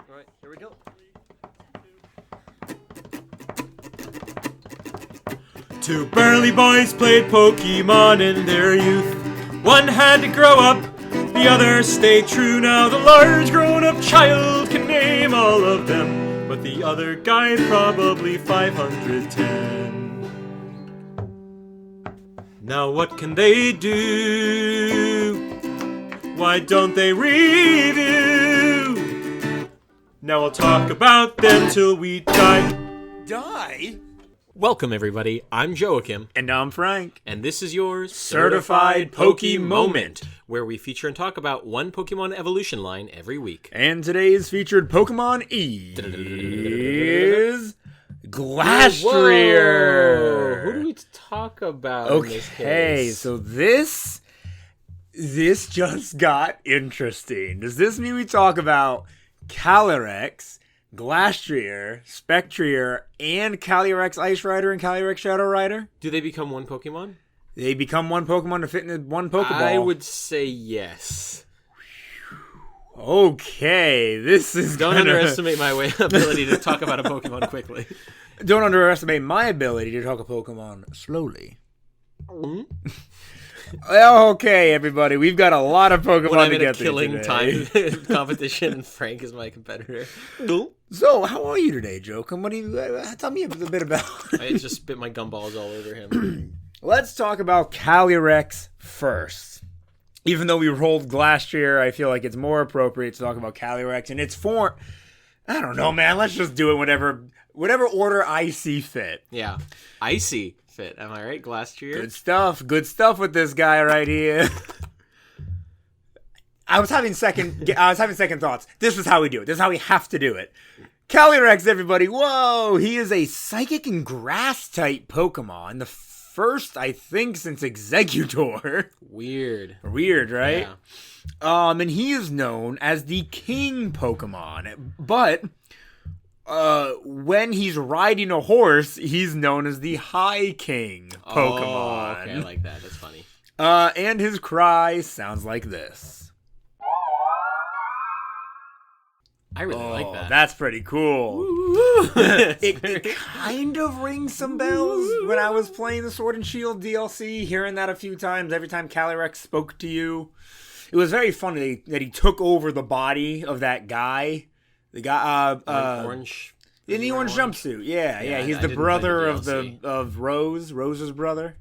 All right, here we go. Two burly boys played Pokemon in their youth. One had to grow up, the other stayed true. Now the large grown-up child can name all of them, but the other guy probably 510. Now what can they do? Why don't they review? Now I'll talk about them till we die. Die? Welcome, everybody. I'm Joachim. And I'm Frank. And this is your Certified Poke-Moment, where we feature and talk about one Pokemon evolution line every week. And today's featured Pokemon is Glastrier. Whoa. Who do we talk about in this case? So this just got interesting. Does this mean we talk about Calyrex, Glastrier, Spectrier, and Calyrex Ice Rider and Calyrex Shadow Rider? Do they become one Pokemon? They become one Pokemon to fit in one Pokeball. I would say yes. Okay, this is Don't underestimate my ability to talk about a Pokemon quickly. Don't underestimate my ability to talk a Pokemon slowly. Mm-hmm. Okay, everybody, we've got a lot of Pokemon when I'm to in get a killing through today. time competition and Frank is my competitor. So, how are you today, Joachim? What do you tell me a bit about? I just spit my gumballs all over him. Let's talk about Calyrex first. Even though we rolled Glastrier, I feel like it's more appropriate to talk about Calyrex and its form. I don't know, man. Let's just do it whatever order I see fit. Yeah, icy fit. Am I right, Glastrier? Good stuff with this guy right here. I was having second thoughts. This is how we do it. This is how we have to do it. Calyrex, everybody. Whoa, he is a psychic and grass type Pokemon. The first, I think, since Executor. Weird, right? Yeah. And he is known as the King Pokemon, but when he's riding a horse, he's known as the High King Pokemon. Oh, okay, I like that. That's funny. And his cry sounds like this. I really like that. That's pretty cool. It kind of rings some bells when I was playing the Sword and Shield DLC, hearing that a few times, every time Calyrex spoke to you. It was very funny that he took over the body of that guy. The guy, orange. In the orange jumpsuit. Yeah. He's the brother of Rose's brother.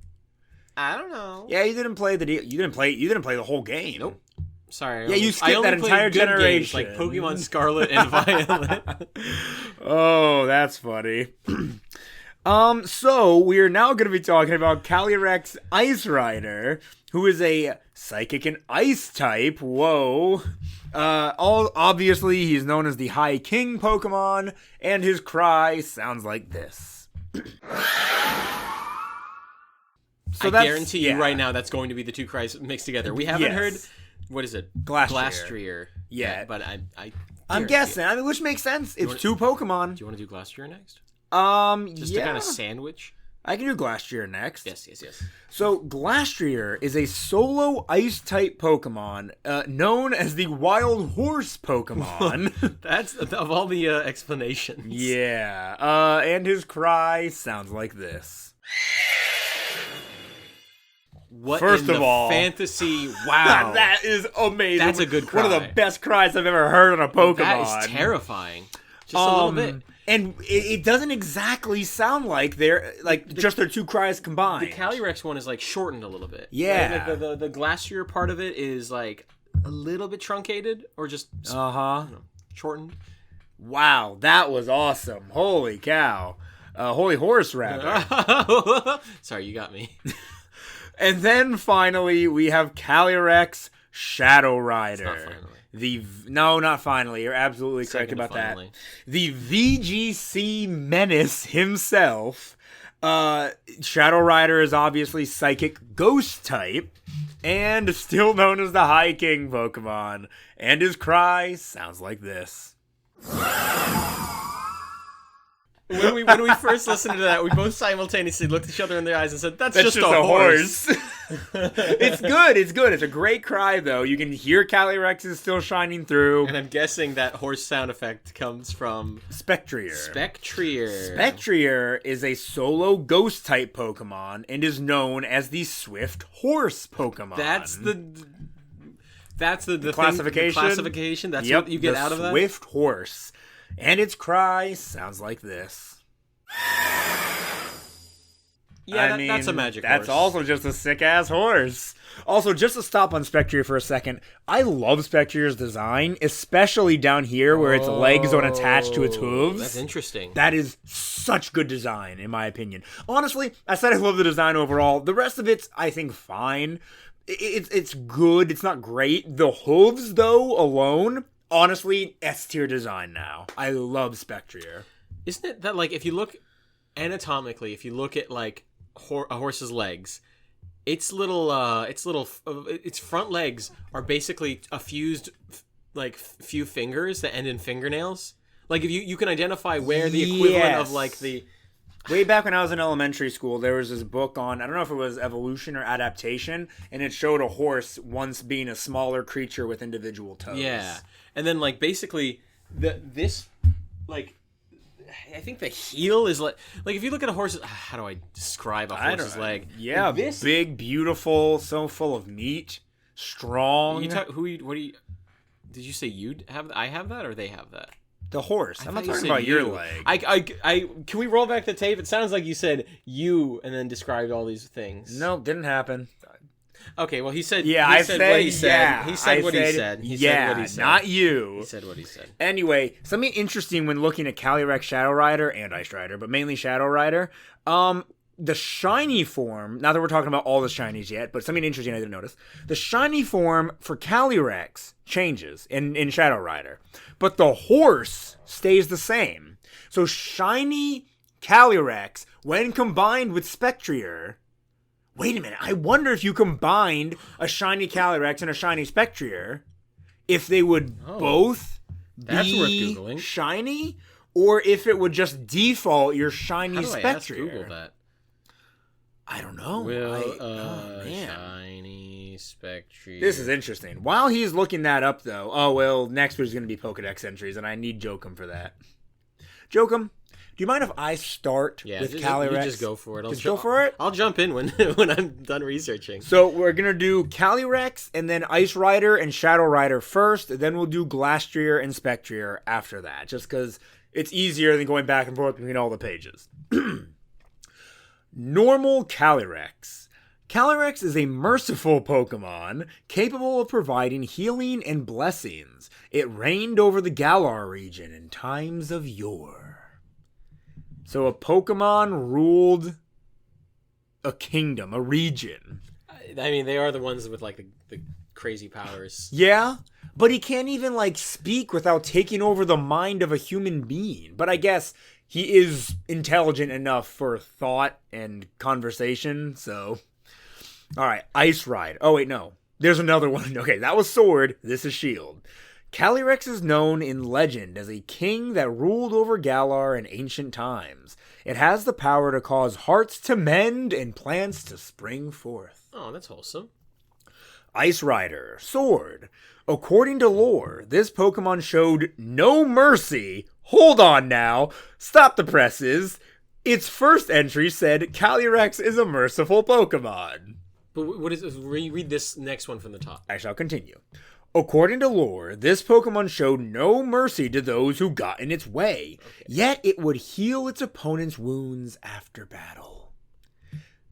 I don't know. Yeah, you didn't play the whole game. Nope. Sorry. Yeah, you skipped that entire generation. Games, like Pokemon Scarlet and Violet. Oh, that's funny. So we are now going to be talking about Calyrex Ice Rider, who is a psychic and ice type. Whoa. Obviously, he's known as the High King Pokemon, and his cry sounds like this. So I guarantee you right now that's going to be the two cries mixed together. We haven't heard, what is it? Glastrier. Yeah. But I'm guessing. I mean, which makes sense. It's two Pokemon. Do you want to do Glastrier next? Just to kind of sandwich? I can do Glastrier next. Yes. So, Glastrier is a solo ice-type Pokemon known as the Wild Horse Pokemon. That's, of all the explanations. Yeah. And his cry sounds like this. What First of all, fantasy, wow. That is amazing. That's a good cry. One of the best cries I've ever heard on a Pokemon. That is terrifying. Just a little bit. And it doesn't exactly sound like they're just their two cries combined. The Calyrex one is like shortened a little bit. Yeah. Right? The Glastrier part of it is like a little bit truncated or just shortened. Wow, that was awesome. Holy cow. Holy horse rabbit. Sorry, you got me. And then finally, we have Calyrex Shadow Rider. It's not finally. No, not finally. You're absolutely correct about that. The VGC menace himself. Shadow Rider is obviously psychic ghost type and still known as the High King Pokemon. And his cry sounds like this. When we first listened to that, we both simultaneously looked each other in the eyes and said, that's just a horse. It's good. It's good. It's a great cry, though. You can hear Calyrex is still shining through. And I'm guessing that horse sound effect comes from Spectrier. Spectrier is a solo ghost-type Pokemon and is known as the Swift Horse Pokemon. That's the classification. Classification. That's what you get out of that. Swift Horse, and its cry sounds like this. Yeah, that's a magic horse. That's also just a sick-ass horse. Also, just to stop on Spectrier for a second, I love Spectrier's design, especially down here where its legs don't attach to its hooves. That's interesting. That is such good design, in my opinion. Honestly, I said I love the design overall. The rest of it's, I think, fine. It's good. It's not great. The hooves, though, alone, honestly, S-tier design now. I love Spectrier. Isn't it that, like, if you look anatomically, if you look at, like, a horse's legs, its front legs are basically a fused, like, few fingers that end in fingernails. Like, if you can identify where the equivalent of, like, the... Way back when I was in elementary school, there was this book on, I don't know if it was evolution or adaptation, and it showed a horse once being a smaller creature with individual toes. Yeah. And then, like, basically, this, like... I think the heel is like if you look at a horse. How do I describe a horse's leg? Yeah, this big, beautiful, so full of meat, strong. What do you? Did you say you have? I have that, or they have that? The horse. I'm not talking about your leg. Can we roll back the tape? It sounds like you said you and then described all these things. No, didn't happen. Okay, well, he said. Yeah, he said what he said. Yeah, he said what he said. He said what he said. Not you. He said what he said. Anyway, something interesting when looking at Calyrex, Shadow Rider, and Ice Rider, but mainly Shadow Rider. The shiny form. Not that we're talking about all the shinies yet, but something interesting I didn't notice. The shiny form for Calyrex changes in Shadow Rider, but the horse stays the same. So shiny Calyrex, when combined with Spectrier. Wait a minute, I wonder if you combined a shiny Calyrex and a shiny Spectrier, if they would both be shiny, or if it would just default your shiny Spectrier. How do I ask Google that? I don't know. Shiny Spectrier. This is interesting. While he's looking that up, though, next week's going to be Pokedex entries, and I need Jokum for that. Jokum, do you mind if I start with Calyrex? You just go for it. Go for it? I'll jump in when I'm done researching. So we're going to do Calyrex and then Ice Rider and Shadow Rider first. Then we'll do Glastrier and Spectrier after that, just because it's easier than going back and forth between all the pages. Normal Calyrex. Calyrex is a merciful Pokemon capable of providing healing and blessings. It reigned over the Galar region in times of yore. So a Pokemon ruled a kingdom, a region. I mean, they are the ones with, like, the crazy powers. Yeah, but he can't even, like, speak without taking over the mind of a human being. But I guess he is intelligent enough for thought and conversation, so... Alright, Ice Ride. Oh, wait, no. There's another one. Okay, that was Sword. This is Shield. Calyrex is known in legend as a king that ruled over Galar in ancient times. It has the power to cause hearts to mend and plants to spring forth. Oh, that's wholesome. Ice Rider, Sword. According to lore, this Pokemon showed no mercy. Hold on now. Stop the presses. Its first entry said Calyrex is a merciful Pokemon. But what is? Read this next one from the top. I shall continue. According to lore, this Pokemon showed no mercy to those who got in its way, yet it would heal its opponent's wounds after battle.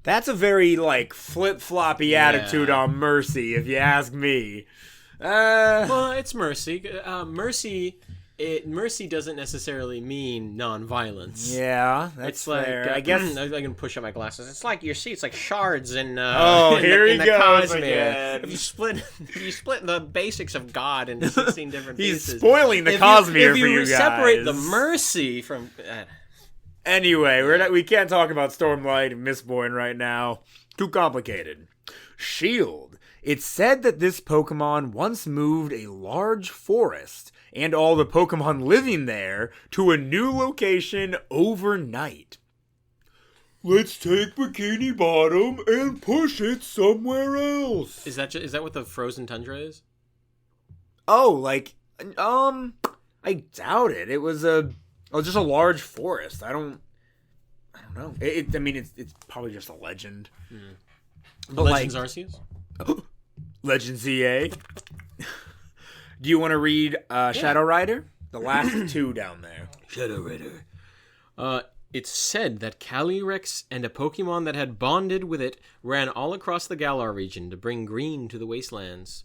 That's a very, like, flip-floppy attitude on mercy, if you ask me. Well, it's mercy. Mercy doesn't necessarily mean non-violence. Yeah, that's fair. Like, I guess I can push up my glasses. It's like it's like shards in here he the goes Cosmere. again. If you split the basics of God into 16 different He's pieces. spoiling the Cosmere for you guys. If you separate the mercy from Anyway, we can't talk about Stormlight and Mistborn right now. Too complicated. Shield. It's said that this Pokemon once moved a large forest and all the Pokemon living there to a new location overnight. let's take Bikini Bottom and push it somewhere else. Is that what the frozen tundra is? Oh, like, I doubt it. It was just a large forest. I don't know. It's probably just a legend. But Legends Arceus? Legends EA. Do you want to read Shadow Rider? The last two down there. Shadow Rider. It's said that Calyrex and a Pokemon that had bonded with it ran all across the Galar region to bring green to the wastelands.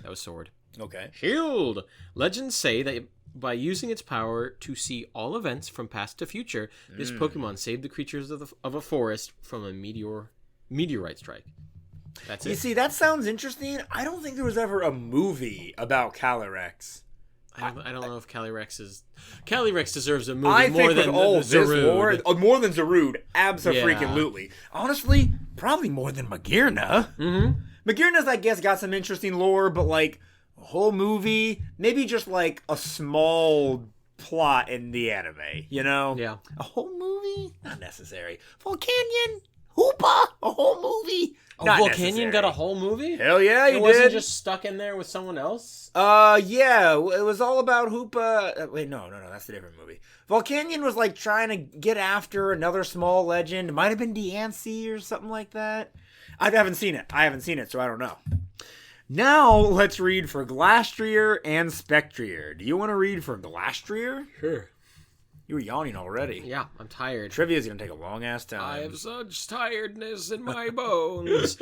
That was Sword. Okay. Shield! Legends say that by using its power to see all events from past to future, this Pokemon saved the creatures of a forest from a meteorite strike. That's it. You see, that sounds interesting. I don't think there was ever a movie about Calyrex. I don't know if Calyrex deserves a movie more than Zarude. More than Zarude, abso-freaking-lutely. Honestly, probably more than Magearna. Mm-hmm. Magearna's, I guess, got some interesting lore, but like a whole movie, maybe just like a small plot in the anime, you know? Yeah. A whole movie? Not necessary. Volcanion? Hoopa? A whole movie? Not Volcanion necessary. got a whole movie? Hell yeah, he did. It wasn't just stuck in there with someone else? Yeah, it was all about Hoopa. Wait, no, that's a different movie. Volcanion was like trying to get after another small legend. It might have been Diancie or something like that. I haven't seen it, so I don't know. Now, let's read for Glastrier and Spectrier. Do you want to read for Glastrier? Sure. You were yawning already. Yeah, I'm tired. Trivia's going to take a long-ass time. I have such tiredness in my bones.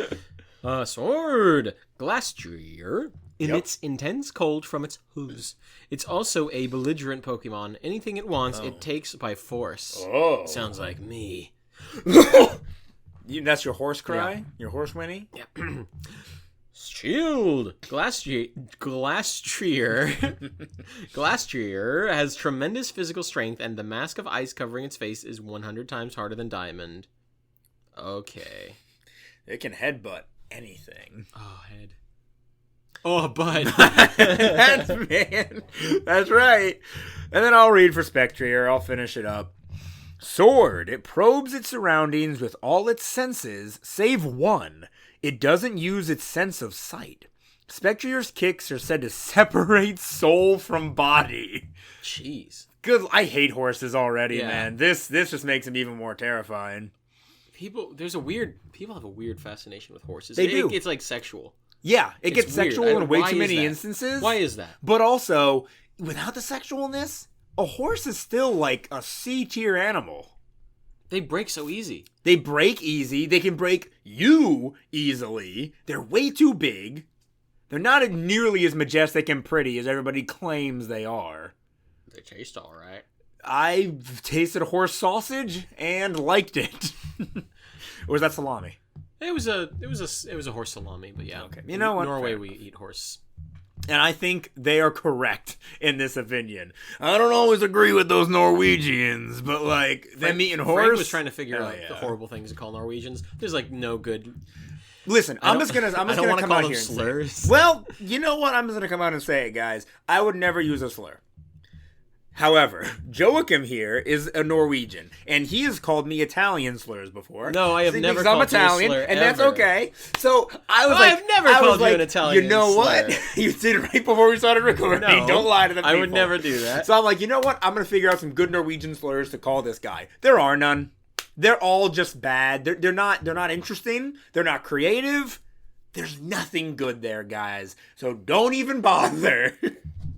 Sword. Glastrier emits intense cold from its hooves. It's also a belligerent Pokemon. Anything it wants, it takes by force. Oh. Sounds like me. That's your horse cry? Yeah. Your horse whinny? Yeah. Shield! Glastrier has tremendous physical strength, and the mask of ice covering its face is 100 times harder than Diamond. Okay. It can headbutt anything. Oh, head. Oh, butt. That's right. And then I'll read for Spectrier. I'll finish it up. Sword. It probes its surroundings with all its senses, save one. It doesn't use its sense of sight. Spectrier's kicks are said to separate soul from body. Jeez. Good. I hate horses already, Yeah. man. This just makes them even more terrifying. People have a weird fascination with horses. They do. It's like sexual. Yeah, it gets weird. sexual in way Why too is many that? instances. Why is that? But also, without the sexualness, a horse is still like a C-tier animal. They break so easy. They break easy. They can break you easily. They're way too big. They're not nearly as majestic and pretty as everybody claims they are. They taste all right. I've tasted horse sausage and liked it. Or was that salami? It was a horse salami, but yeah. Okay. You know what? Norway, Fair. we eat horse. And I think they are correct in this opinion. I don't always agree with those Norwegians, but like them eating horse. Frank was trying to figure out yeah. the horrible things to call Norwegians. There's like no good. Listen, I'm just gonna come out them here slurs. and say, well, you know what? I'm just gonna come out and say it, guys. I would never use a slur. However, Joachim here is a Norwegian, and he has called me Italian slurs before. No, I have never called called you a Italian, slur, and that's ever. okay. So I was I've never called you an Italian You know slur. what? You did right before we started recording. No, Don't lie to the people. I would never do that. So I'm like, you know what? I'm gonna figure out some good Norwegian slurs to call this guy. There are none. They're all just bad. They're not interesting. They're not creative. There's nothing good there, guys. So don't even bother.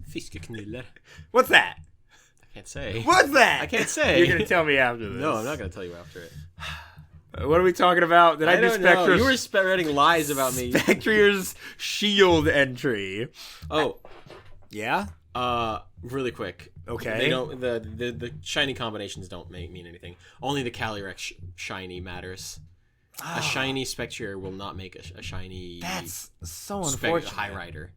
Fiskeknuller. What's that? I can't say. What's that? I can't say. You're gonna tell me after this. No, I'm not gonna tell you after it. What are we talking about? Did I do don't know. Spectre's? You were spreading lies about me. Spectrier's shield entry. Oh, Yeah. really quick. Okay. They don't. The shiny combinations don't mean anything. Only the Calyrex shiny matters. A shiny Spectrier will not make a shiny. That's so unfortunate. High Rider.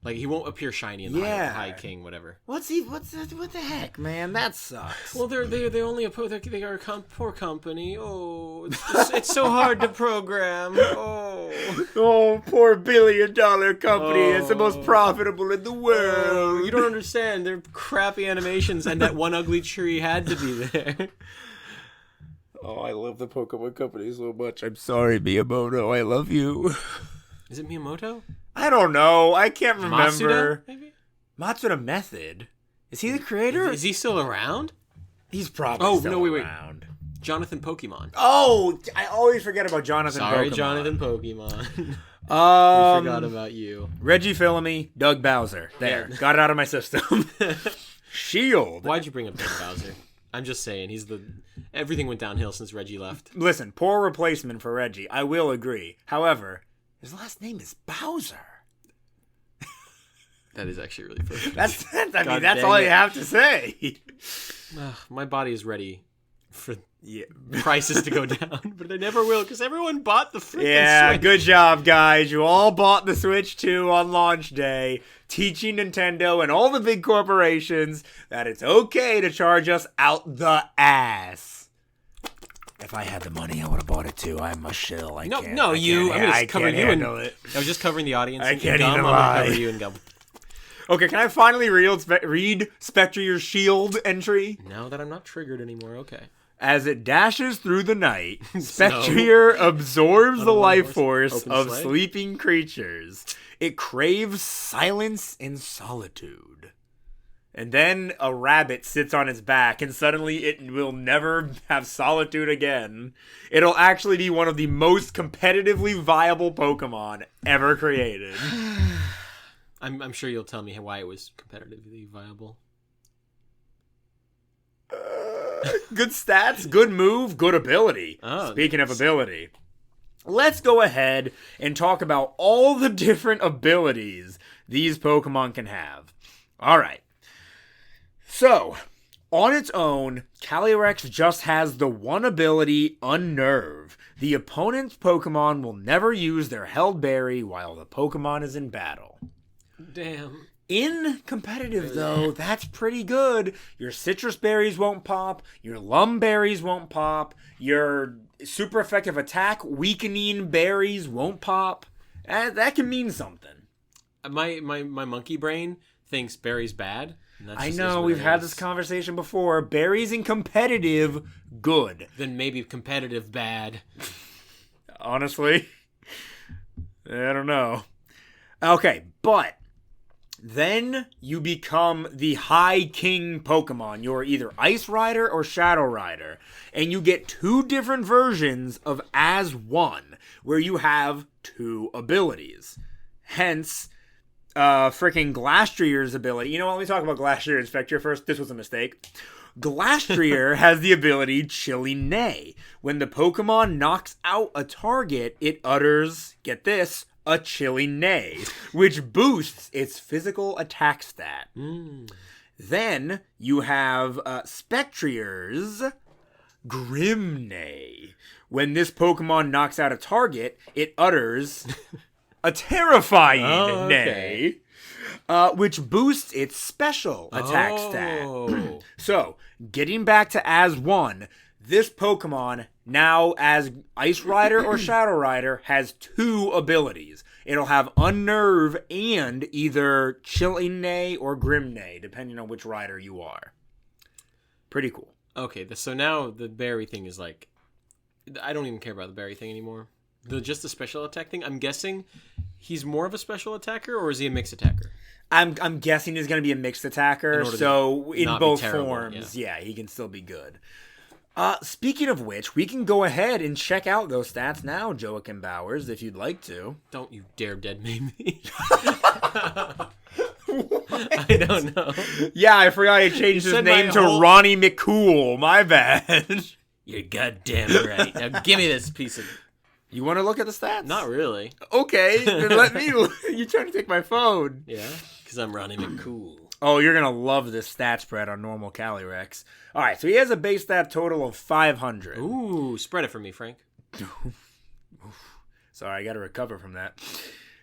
Like he won't appear shiny in the High King, whatever. What the heck, man? That sucks. Well, they only they are a poor company. Oh, it's so hard to program. Oh, poor billion-dollar company. It's the most profitable in the world. You don't understand. They're crappy animations, and that one ugly tree had to be there. Oh, I love the Pokemon Company so much. I'm sorry, Miyamoto. I love you. Is it Miyamoto? I don't know. I can't remember. Matsuda, maybe? Matsuda Method. Is he the creator? Is he still around? He's probably still wait. around. Jonathan Pokemon. Oh, I always forget about Jonathan Sorry, Pokemon. Jonathan Pokemon. We forgot about you. Reggie Fils-Aimé, Doug Bowser. There. Yeah. Got it out of my system. Shield. Why'd you bring up Doug Bowser? I'm just saying, everything went downhill since Reggie left. Listen, poor replacement for Reggie. I will agree. However, his last name is Bowser. That is actually really perfect. That's all you have to say. My body is ready for prices to go down, but they never will because everyone bought the freaking Switch. Good job, guys. You all bought the Switch 2 on launch day, teaching Nintendo and all the big corporations that it's okay to charge us out the ass. If I had the money, I would have bought it too. I'm a shill. I'm just covering you. I was just covering the audience. I can't even lie. I'm cover you and gum. Okay, can I finally read Spectrier's shield entry? Now that I'm not triggered anymore, okay. As it dashes through the night, Spectrier absorbs the life force of sleeping creatures. It craves silence and solitude. And then a rabbit sits on its back, and suddenly it will never have solitude again. It'll actually be one of the most competitively viable Pokemon ever created. I'm sure you'll tell me why it was competitively viable. Good stats, good move, good ability. Speaking of ability, let's go ahead and talk about all the different abilities these Pokemon can have. All right. So, on its own, Calyrex just has the one ability, Unnerve. The opponent's Pokemon will never use their held berry while the Pokemon is in battle. Damn. In competitive, though, that's pretty good. Your citrus berries won't pop. Your lum berries won't pop. Your super effective attack weakening berries won't pop. That can mean something. My monkey brain thinks berries bad. I know, we've had this conversation before. Berries in competitive, good. Then maybe competitive bad. Honestly, I don't know. Okay, but then you become the High King Pokemon. You're either Ice Rider or Shadow Rider. And you get two different versions of As One, where you have two abilities. Hence, freaking Glastrier's ability. You know what? Let me talk about Glastrier and Spectrier first. This was a mistake. Glastrier has the ability Chilling Neigh. When the Pokemon knocks out a target, it utters, get this, a Chilling Neigh, which boosts its physical attack stat. Then you have Spectrier's Grim Neigh. When this Pokemon knocks out a target, it utters a terrifying neigh, which boosts its special attack stat. So, getting back to As One, this Pokemon, now as Ice Rider or Shadow Rider, has two abilities. It'll have Unnerve and either Chilling Neigh or Grim Neigh, depending on which rider you are. Pretty cool. Okay, so now the berry thing is like... I don't even care about the berry thing anymore. Just the special attack thing, I'm guessing he's more of a special attacker, or is he a mixed attacker? I'm guessing he's going to be a mixed attacker, so in both forms, yeah, he can still be good. Speaking of which, we can go ahead and check out those stats now, Joachim Bowers, if you'd like to. Don't you dare dead name me. I don't know. Yeah, I forgot I changed his name to Ronnie McCool. My bad. You're goddamn right. Now give me this piece of... You want to look at the stats? Not really. Okay, then let me look. You're trying to take my phone. Yeah, because I'm Ronnie McCool. Oh, you're going to love this stat spread on normal Calyrex. All right, so he has a base stat total of 500. Ooh, spread it for me, Frank. Sorry, I got to recover from that.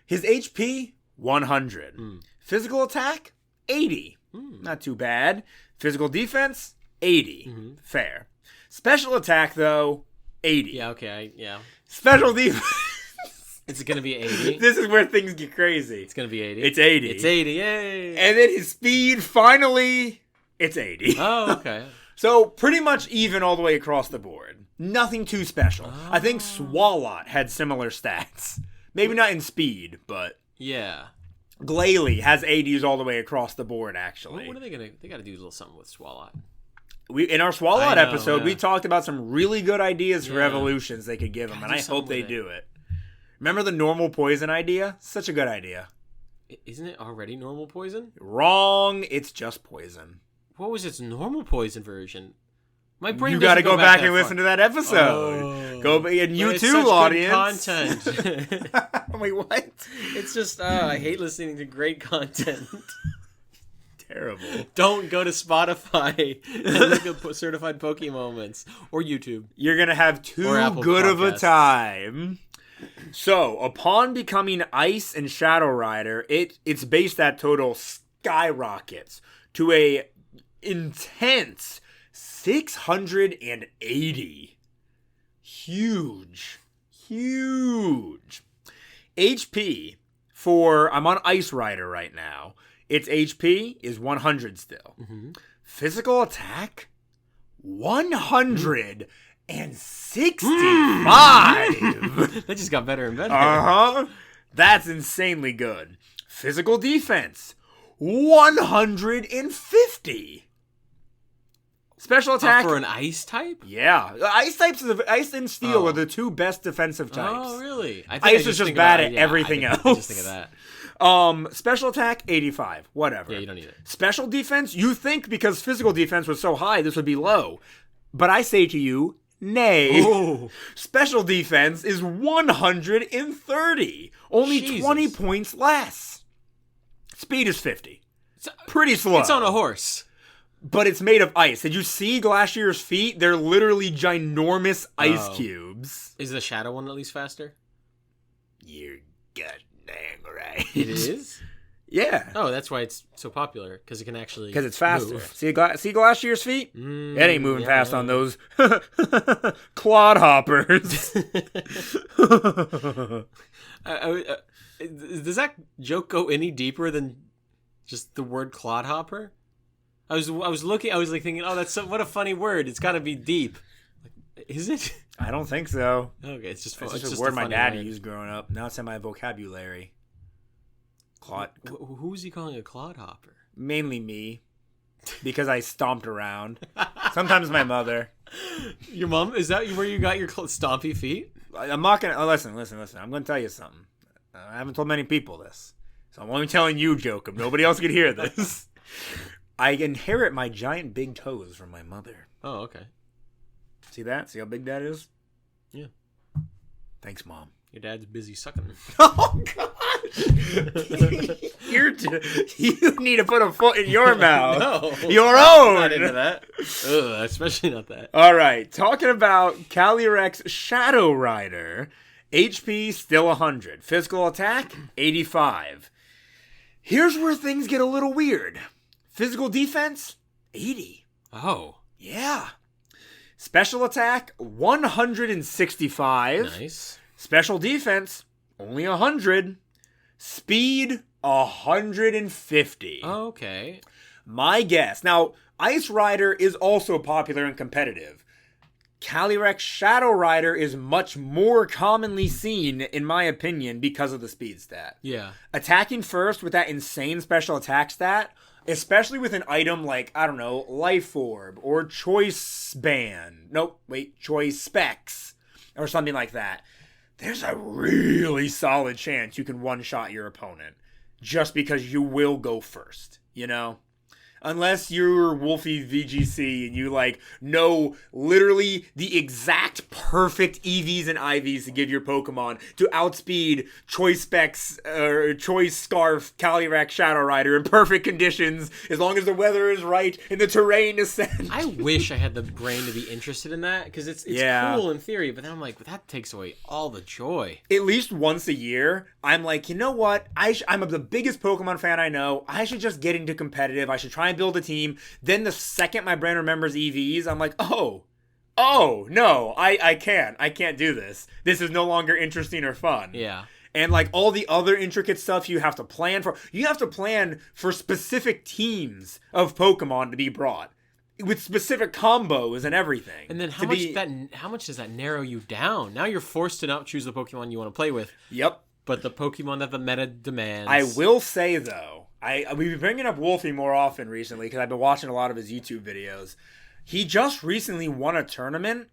His HP, 100. Physical attack, 80. Not too bad. Physical defense, 80. Fair. Special attack, though, 80. Yeah, okay, Special defense. It's going to be 80. This is where things get crazy. It's going to be 80. It's 80. It's 80, yay. And then his speed, finally, it's 80. Oh, okay. So pretty much even all the way across the board. Nothing too special. I think Swalot had similar stats. Maybe not in speed, but Yeah. Glalie has 80s all the way across the board, actually. What are they gonna? They got to do a little something with Swalot. In our Swalot episode, yeah. we talked about some really good ideas for Yeah. evolutions they could give them, and do I hope they something with do it. Remember the normal poison idea? Such a good idea. Isn't it already normal poison? Wrong. It's just poison. What was its normal poison version? My brain. You got to doesn't go back that and far. listen to that episode. Oh. Go and you But it's too, such good audience. Content. Wait, what? It's just I hate listening to great content. Terrible. Don't go to Spotify and look up certified Pokemon moments or YouTube. You're gonna have Or too Apple good of a Podcasts. time. So, upon becoming Ice and Shadow Rider, its base stat total skyrockets to a intense 680. Huge. HP for, I'm on Ice Rider right now. Its HP is 100 still. Mm-hmm. Physical attack, 165. That just got better and better. That's insanely good. Physical defense, 150. Special attack For an ice type? Yeah, ice and steel are the two best defensive types. Oh, really? I Ice is just bad at everything I else. just think of that. Special attack 85. Whatever. Yeah, you don't need it. Special defense, you think because physical defense was so high, this would be low. But I say to you, nay. Oh. Special defense is 130. Only Jesus. 20 points less. Speed is 50. Pretty slow. It's on a horse. But it's made of ice. Did you see Glacier's feet? They're literally ginormous ice cubes. Is the shadow one at least faster? You're goddamn right. It is? Yeah. Oh, that's why it's so popular, because it can actually Because it's faster. move. See Glacier's feet? It ain't moving yeah, fast yeah. on those clod hoppers. Does that joke go any deeper than just the word clodhopper? I was like thinking, oh, what a funny word. It's got to be deep. Like, is it? I don't think so. Okay, it's just It's it's just just a word a my funny dad word. used growing up. Now it's in my vocabulary. Clod. Who's he calling a clodhopper? Mainly me. Because I stomped around. Sometimes my mother. Your mom? Is that where you got your stompy feet? I'm not going to... listen. I'm going to tell you something. I haven't told many people this. So I'm only telling you, Jokum. Nobody else could hear this. I inherit my giant big toes from my mother. Oh, okay. See that? See how big that is? Yeah. Thanks, Mom. Your dad's busy sucking. Oh, gosh! You need to put a foot in your mouth. No. Your own! Not into that. Ugh, especially not that. All right. Talking about Calyrex Shadow Rider. HP still 100. Physical attack 85. Here's where things get a little weird. Physical defense 80. Oh. Yeah. Special attack 165. Nice. Special defense only 100. Speed 150. Oh, okay. My guess. Now, Ice Rider is also popular and competitive. Calyrex Shadow Rider is much more commonly seen, in my opinion, because of the speed stat. Yeah. Attacking first with that insane special attack stat, especially with an item like, I don't know, Life Orb or Choice Band. Nope, wait, Choice Specs or something like that. There's a really solid chance you can one-shot your opponent just because you will go first, you know? Unless you're Wolfie VGC and you, like, know literally the exact perfect EVs and IVs to give your Pokemon to outspeed Choice Specs or Choice Scarf Calyrex Shadow Rider in perfect conditions as long as the weather is right and the terrain is set. I wish I had the brain to be interested in that, because it's Yeah. cool in theory, but then I'm like, that takes away all the joy. At least once a year, I'm like, you know what? I'm the biggest Pokemon fan I know. I should just get into competitive. I should try and build a team. Then the second my brain remembers EVs, I'm like, oh, no, I can't do this. This is no longer interesting or fun. Yeah. And like all the other intricate stuff you have to plan for. You have to plan for specific teams of Pokemon to be brought. with specific combos and everything. And then how much does that narrow you down? Now you're forced to not choose the Pokemon you want to play with. Yep. But the Pokemon that the meta demands. I will say, though, we've been bringing up Wolfie more often recently because I've been watching a lot of his YouTube videos. He just recently won a tournament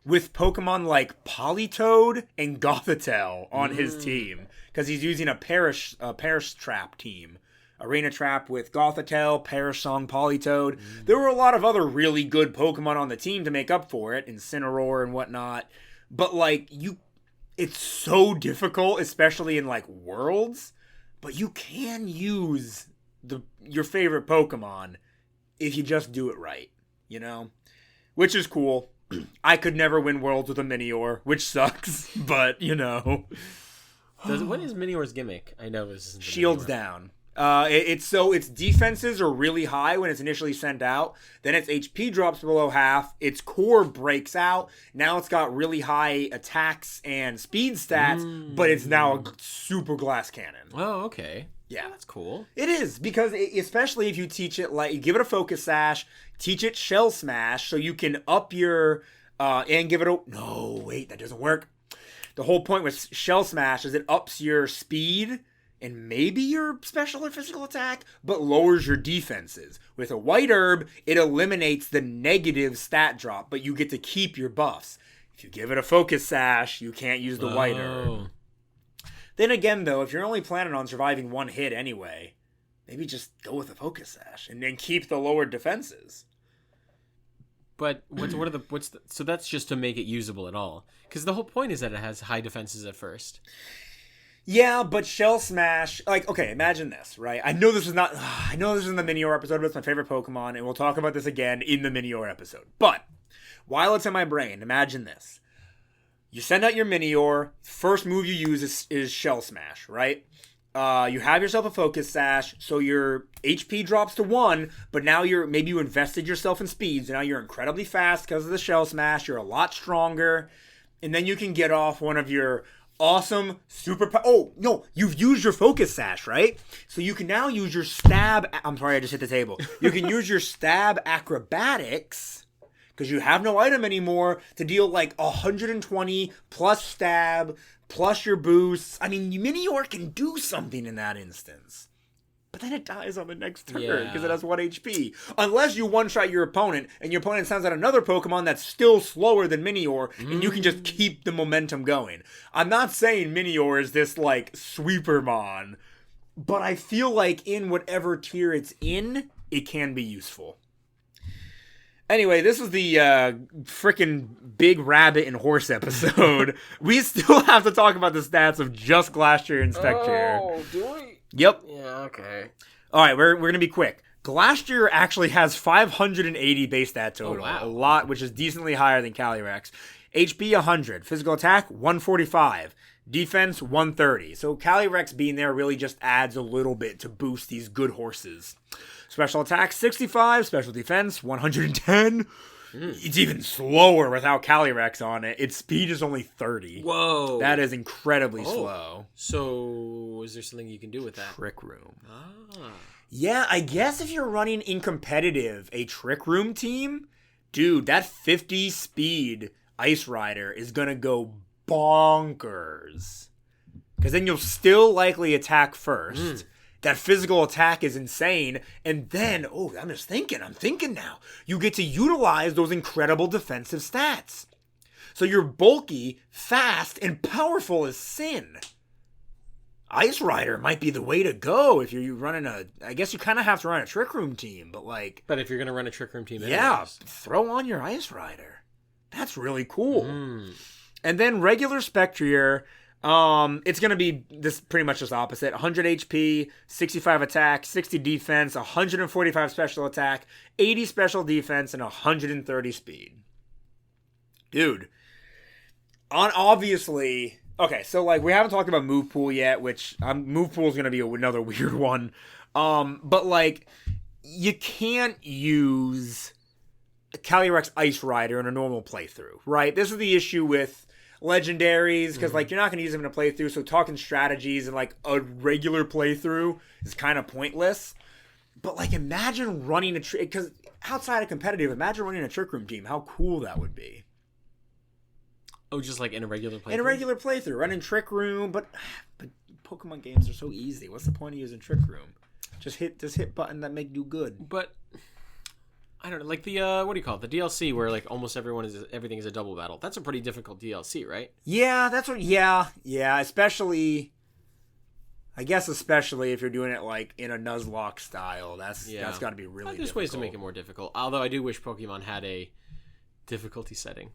with Pokemon like Politoed and Gothitelle on his team because he's using a Parish Trap team. Arena Trap with Gothitelle, Parish Song, Politoed. There were a lot of other really good Pokemon on the team to make up for it, Incineroar and whatnot. But, like, it's so difficult, especially in, like, Worlds. But you can use your favorite Pokemon if you just do it right, you know? Which is cool. I could never win Worlds with a Minior, which sucks, but, you know. What is Minior's gimmick? I know this isn't Shields down. Its defenses are really high when it's initially sent out. Then its HP drops below half. Its core breaks out. Now it's got really high attacks and speed stats, but it's now a super glass cannon. Oh, okay. Yeah. That's cool. It is, because especially if you teach it, like, you give it a Focus Sash, teach it Shell Smash, so you can up your, and give it a, no, wait, that doesn't work. The whole point with Shell Smash is it ups your speed and maybe your special or physical attack, but lowers your defenses. With a White Herb, it eliminates the negative stat drop, but you get to keep your buffs. If you give it a Focus Sash, you can't use the White Herb. Then again, though, if you're only planning on surviving one hit anyway, maybe just go with a Focus Sash and then keep the lowered defenses. But so that's just to make it usable at all, because the whole point is that it has high defenses at first. Yeah, but Shell Smash, like, okay, imagine this, right? I know this is in the Minior episode, but it's my favorite Pokemon, and we'll talk about this again in the Minior episode. But while it's in my brain, imagine this. You send out your Minior, first move you use is Shell Smash, right? You have yourself a Focus Sash, so your HP drops to 1, but now maybe you invested yourself in speed, so now you're incredibly fast because of the Shell Smash, you're a lot stronger, and then you can get off one of your awesome super... Oh, no, you've used your Focus Sash, right? So you can now use your Stab... I'm sorry, I just hit the table. You can use your Stab Acrobatics, because you have no item anymore, to deal like 120 plus Stab, plus your boosts. I mean, Minior can do something in that instance. But then it dies on the next turn because it has 1 HP. Unless you one-shot your opponent, and your opponent sends out another Pokemon that's still slower than Minior, and you can just keep the momentum going. I'm not saying Minior is this, like, Sweepermon, but I feel like in whatever tier it's in, it can be useful. Anyway, this is the frickin' big rabbit and horse episode. We still have to talk about the stats of just Glastrier and Spectrier. Oh, do we? Yep. Yeah, okay. All right, we're going to be quick. Glastrier actually has 580 base stat total. Oh, wow. A lot, which is decently higher than Calyrex. HP 100, physical attack 145, defense 130. So Calyrex being there really just adds a little bit to boost these good horses. Special attack 65, special defense 110. It's even slower without Calyrex on it. Its speed is only 30. Whoa. That is incredibly slow. So, is there something you can do with that? Trick Room. Ah. Yeah, I guess if you're running in competitive a Trick Room team, dude, that 50 speed Ice Rider is going to go bonkers. Because then you'll still likely attack first. That physical attack is insane. And then, I'm thinking now. You get to utilize those incredible defensive stats. So you're bulky, fast, and powerful as sin. Ice Rider might be the way to go if you're running I guess you kind of have to run a Trick Room team, but like... But if you're going to run a Trick Room team anyways. Yeah, throw on your Ice Rider. That's really cool. And then regular Spectrier... it's going to be this pretty much just opposite. 100 HP, 65 attack, 60 defense, 145 special attack, 80 special defense, and 130 speed. Dude. Obviously... Okay, so like we haven't talked about move pool yet, which move pool is going to be another weird one. But like you can't use Calyrex Ice Rider in a normal playthrough, right? This is the issue with legendaries, because like you're not going to use them in a playthrough, so talking strategies and like a regular playthrough is kind of pointless. But like imagine running because outside of competitive, imagine running a Trick Room team. How cool that would be. Oh, just like in a regular playthrough? In a regular playthrough, running Trick Room, but Pokemon games are so easy. What's the point of using Trick Room? Just hit button that make you good. But I don't know, like the what do you call it? The DLC where like almost everything is a double battle. That's a pretty difficult DLC, right? Yeah, that's what. Yeah, especially. I guess especially if you're doing it like in a Nuzlocke style, that's got to be really. There's difficult. ways to make it more difficult. Although I do wish Pokemon had a difficulty setting.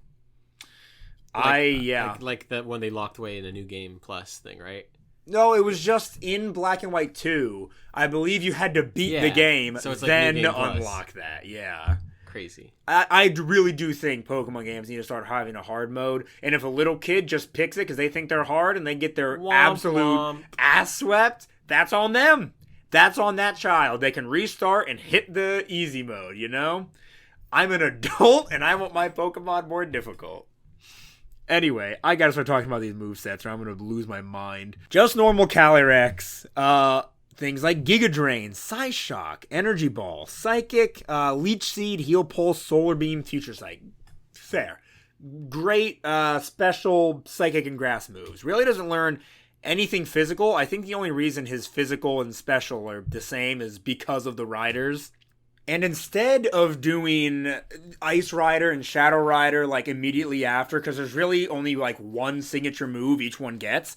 Like that when they locked away in a new game plus thing, right? No, it was just in Black and White 2. I believe you had to beat the game, so it's like then unlock that. Yeah. Crazy. I really do think Pokemon games need to start having a hard mode. And if a little kid just picks it because they think they're hard and they get their absolute ass swept, that's on them. That's on that child. They can restart and hit the easy mode, you know? I'm an adult and I want my Pokemon more difficult. Anyway, I gotta start talking about these movesets or I'm gonna lose my mind. Just normal Calyrex. Things like Giga Drain, Psyshock, Energy Ball, Psychic, Leech Seed, Heal Pulse, Solar Beam, Future Sight. Fair. Great special Psychic and Grass moves. Really doesn't learn anything physical. I think the only reason his physical and special are the same is because of the riders. And instead of doing Ice Rider and Shadow Rider like immediately after, because there's really only like one signature move each one gets,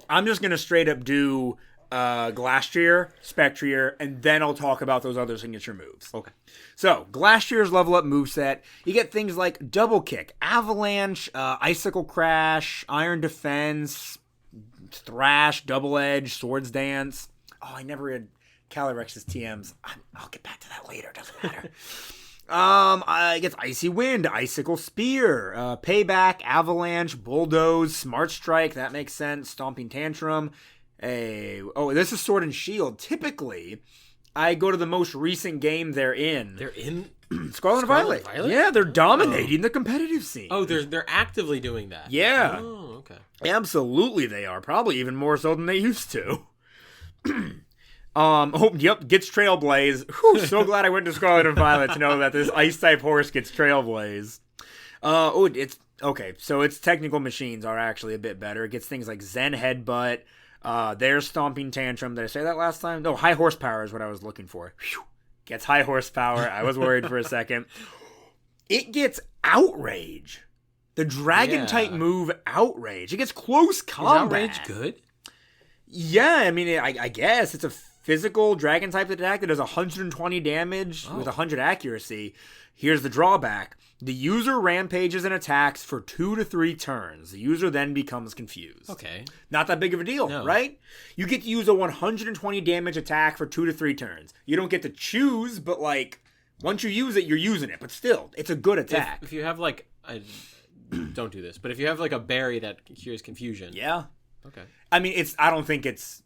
I'm just going to straight up do Glastrier, Spectrier, and then I'll talk about those other signature moves. Okay. So, Glastrier's level up moveset, you get things like Double Kick, Avalanche, Icicle Crash, Iron Defense, Thrash, Double Edge, Swords Dance. Oh, I never read Calyrex's TMs. I'll get back to that later. Doesn't matter. It gets Icy Wind, Icicle Spear, Payback, Avalanche, Bulldoze, Smart Strike. That makes sense. Stomping Tantrum. This is Sword and Shield. Typically, I go to the most recent game they're in. They're in Scarlet and Violet. Yeah, they're dominating the competitive scene. Oh, they're actively doing that. Yeah. Oh, okay. Absolutely, they are. Probably even more so than they used to. Gets Trailblaze. Whew, so glad I went to Scarlet and Violet to know that this Ice-type horse gets Trailblaze. It's... Okay, so its technical machines are actually a bit better. It gets things like Zen Headbutt, there's Stomping Tantrum. Did I say that last time? No, High Horsepower is what I was looking for. Whew. Gets High Horsepower. I was worried for a second. It gets Outrage. The Dragon-type move, Outrage. It gets Close Combat. Is Outrage good? Yeah, I mean, I guess. It's a physical Dragon-type attack that does 120 damage with 100 accuracy. Here's the drawback. The user rampages and attacks for 2 to 3 turns. The user then becomes confused. Okay. Not that big of a deal, right? You get to use a 120 damage attack for 2 to 3 turns. You don't get to choose, but like, once you use it, you're using it. But still, it's a good attack. If you have like, don't do this, but if you have like a berry that cures confusion. Yeah. Okay. I mean, I don't think it's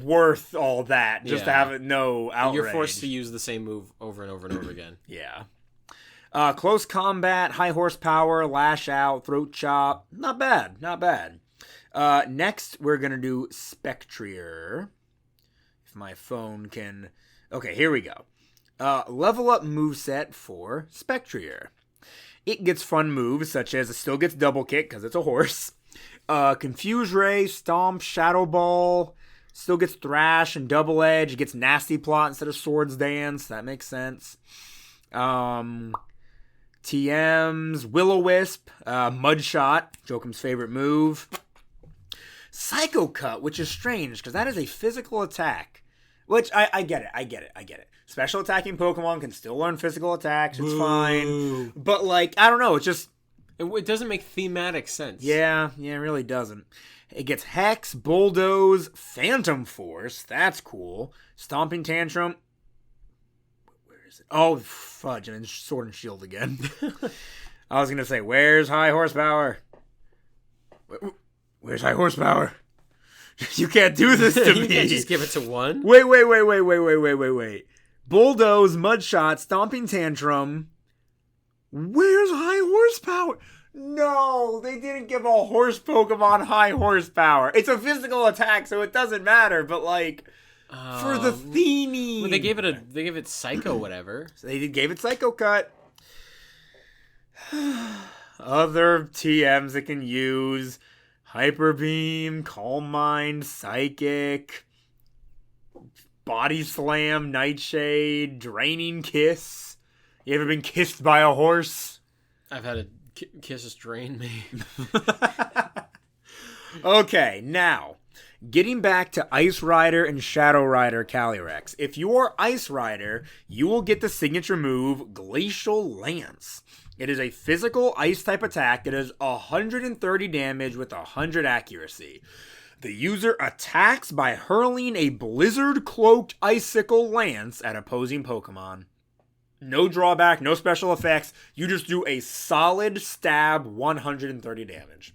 worth all that just to have it outrage. You're forced to use the same move over and over and over again. Yeah. Close Combat, High Horsepower, Lash Out, Throat Chop. Not bad. Next, we're going to do Spectrier. If my phone can... Okay, here we go. Level up moveset for Spectrier. It gets fun moves, such as it still gets Double Kick, because it's a horse. Confuse Ray, Stomp, Shadow Ball. Still gets Thrash and Double Edge. It gets Nasty Plot instead of Swords Dance. That makes sense. TMs, Will-O-Wisp, Mudshot, Jokum's favorite move. Psycho Cut, which is strange, because that is a physical attack. Which, I get it. Special attacking Pokemon can still learn physical attacks, it's fine. But, like, I don't know, it's just... It doesn't make thematic sense. Yeah, it really doesn't. It gets Hex, Bulldoze, Phantom Force, that's cool. Stomping Tantrum... Oh, fudge, and then Sword and Shield again. I was going to say, where's High Horsepower? Where's High Horsepower? You can't do this to me. You can't just give it to one? Wait. Bulldoze, Mudshot, Stomping Tantrum. Where's High Horsepower? No, they didn't give a horse Pokemon High Horsepower. It's a physical attack, so it doesn't matter, but like... for the theming. Well, they gave it Psycho whatever. So they gave it Psycho Cut. Other TMs it can use: Hyper Beam, Calm Mind, Psychic, Body Slam, Nightshade, Draining Kiss. You ever been kissed by a horse? I've had a kisses drain me. Okay, now, getting back to Ice Rider and Shadow Rider Calyrex. If you are Ice Rider, you will get the signature move Glacial Lance. It is a physical ice type attack that does 130 damage with 100 accuracy. The user attacks by hurling a blizzard-cloaked icicle lance at opposing Pokemon. No drawback, no special effects. You just do a solid stab, 130 damage.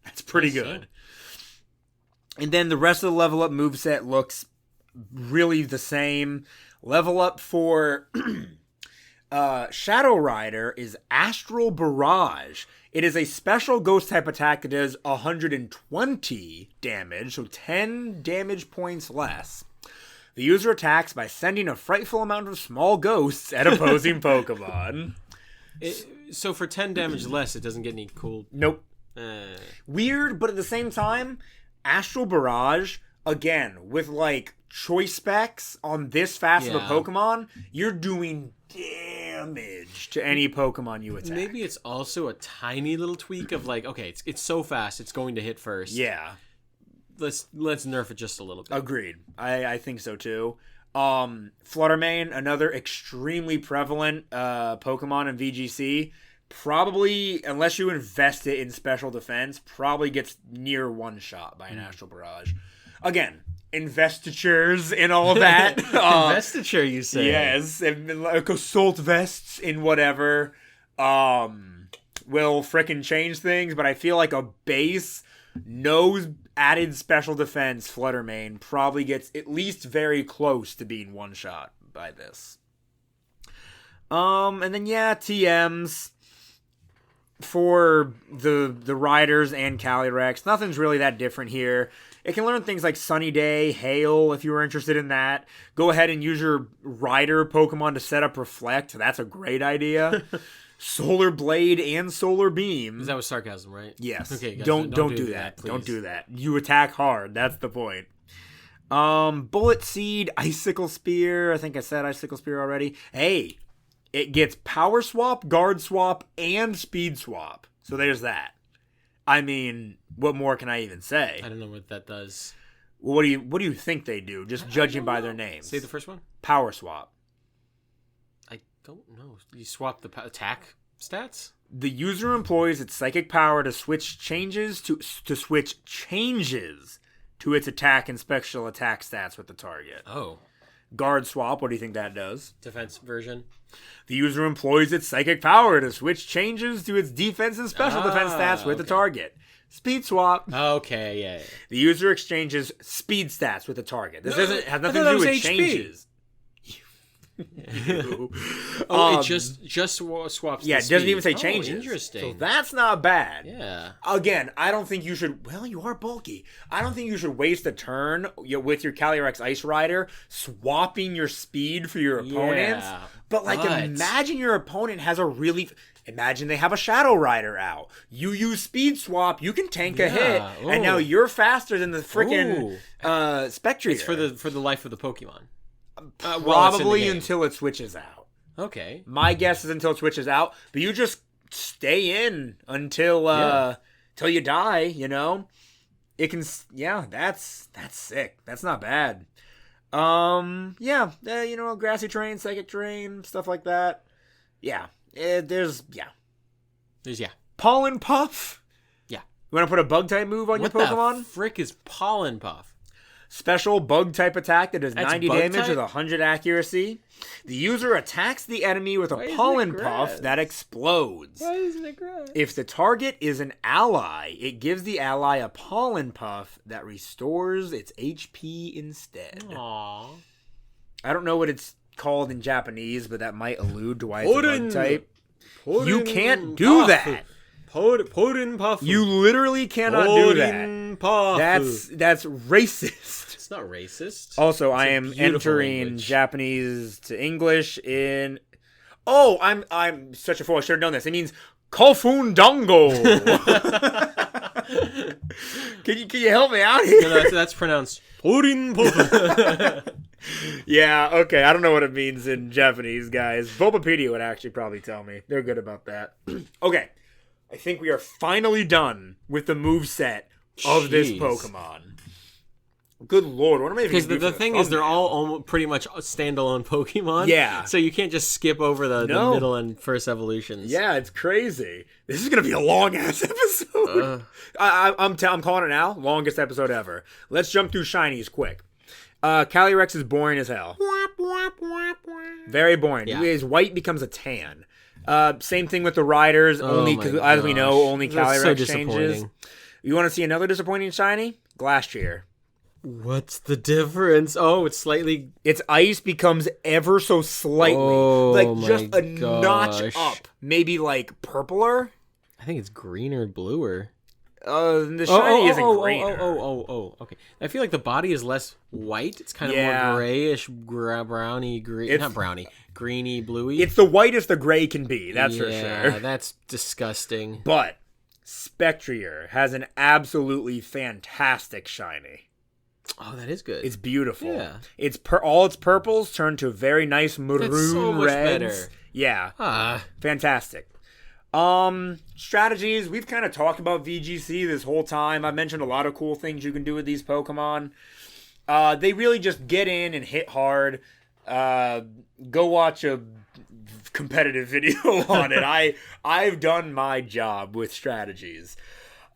That's pretty good. And then the rest of the level up moveset looks really the same. Level up for Shadow Rider is Astral Barrage. It is a special ghost type attack that does 120 damage, so 10 damage points less. The user attacks by sending a frightful amount of small ghosts at opposing Pokemon. So for 10 damage less, it doesn't get any cool... Nope. Weird, but at the same time, Astral Barrage, again, with like choice specs on this fast of a Pokemon, you're doing damage to any Pokemon you attack. Maybe it's also a tiny little tweak of like, okay, it's so fast, it's going to hit first. Yeah. Let's nerf it just a little bit. Agreed. I think so too. Fluttermane, another extremely prevalent Pokemon in VGC. Probably, unless you invest it in special defense, probably gets near one shot by an Astral Barrage. Again, investitures and all that. Investiture, you say? Yes, and like assault vests in whatever will frickin' change things, but I feel like a base, no added special defense Fluttermane probably gets at least very close to being one shot by this. And then TMs. For the Riders and Calyrex, nothing's really that different here. It can learn things like Sunny Day, Hail, if you were interested in that. Go ahead and use your Rider Pokemon to set up Reflect. That's a great idea. Solar Blade and Solar Beam. That was sarcasm, right? Yes. Okay, guys, don't do that. Please. Don't do that. You attack hard. That's the point. Bullet Seed, Icicle Spear. I think I said Icicle Spear already. Hey, it gets Power Swap, Guard Swap, and Speed Swap. So there's that. I mean, what more can I even say? I don't know what that does. What do you think they do? Just judging by their names. Say the first one. Power Swap. I don't know. You swap the attack stats? The user employs its psychic power to switch changes to its attack and special attack stats with the target. Oh. Guard Swap, what do you think that does? Defense version. The user employs its psychic power to switch changes to its defense and special defense stats with the target. Speed Swap. Okay, yeah. The user exchanges speed stats with the target. This has nothing to do with changes. It just swaps. Yeah, it doesn't even say changes. Interesting. So that's not bad. Yeah. Again, I don't think you should. Well, you are bulky. I don't think you should waste a turn with your Calyrex Ice Rider swapping your speed for your opponents. Yeah, but imagine your opponent has a really. Imagine they have a Shadow Rider out. You use Speed Swap, you can tank a hit, and now you're faster than the freaking Spectrier. It's for the life of the Pokemon. Probably until it switches out. Okay. My guess is until it switches out, but you just stay in until till you die, you know? It can that's sick. That's not bad. Grassy Terrain, Psychic Terrain, stuff like that. Yeah. There's Pollen Puff. Yeah. You want to put a bug type move on your Pokemon? What the frick is Pollen Puff? Special bug type attack that does 90 damage with 100 accuracy. The user attacks the enemy with a pollen puff that explodes. Why isn't it grass? If the target is an ally, it gives the ally a pollen puff that restores its HP instead. Aww. I don't know what it's called in Japanese, but that might allude to why it's a bug type. You can't do that. Pollen Puff. You literally cannot do that. Puff. That's racist. It's not racist. Also, It's I a am beautiful entering language. Japanese to English in. Oh, I'm such a fool. I should have known this. It means Kofundango. Can you help me out here? No, that's pronounced Porin. Yeah, okay. I don't know what it means in Japanese, guys. Bulbapedia would actually probably tell me. They're good about that. Okay. I think we are finally done with the moveset of this Pokemon. Good lord, what am I even Because gonna do the for thing is, they're thumbnail? all almost pretty much standalone Pokemon. Yeah. So you can't just skip over the middle and first evolutions. Yeah, it's crazy. This is gonna be a long ass episode. I'm calling it now. Longest episode ever. Let's jump through shinies quick. Calyrex is boring as hell. Very boring. Yeah. His white becomes a tan. Same thing with the riders. Only because, as we know, only That's Calyrex so changes. disappointing. You want to see another disappointing shiny? Glastrier. What's the difference? Oh, it's slightly. Its ice becomes ever so slightly, like just a notch up, maybe like purpler. I think it's greener and bluer. The shiny isn't greener. Okay. I feel like the body is less white. It's kind of more grayish, browny, green. Not browny, greeny, bluey. It's the whitest the gray can be. That's for sure. Yeah, that's disgusting. But Spectrier has an absolutely fantastic shiny. Oh, that is good. It's beautiful. Yeah. It's all its purples turn to very nice maroon That's so much reds. better. Yeah. Fantastic. Strategies. We've kind of talked about VGC this whole time. I've mentioned a lot of cool things you can do with these Pokemon. They really just get in and hit hard. Go watch a competitive video on it. I've done my job with strategies.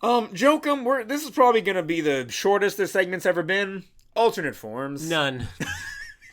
Jokum, this is probably going to be the shortest this segment's ever been. Alternate forms. None.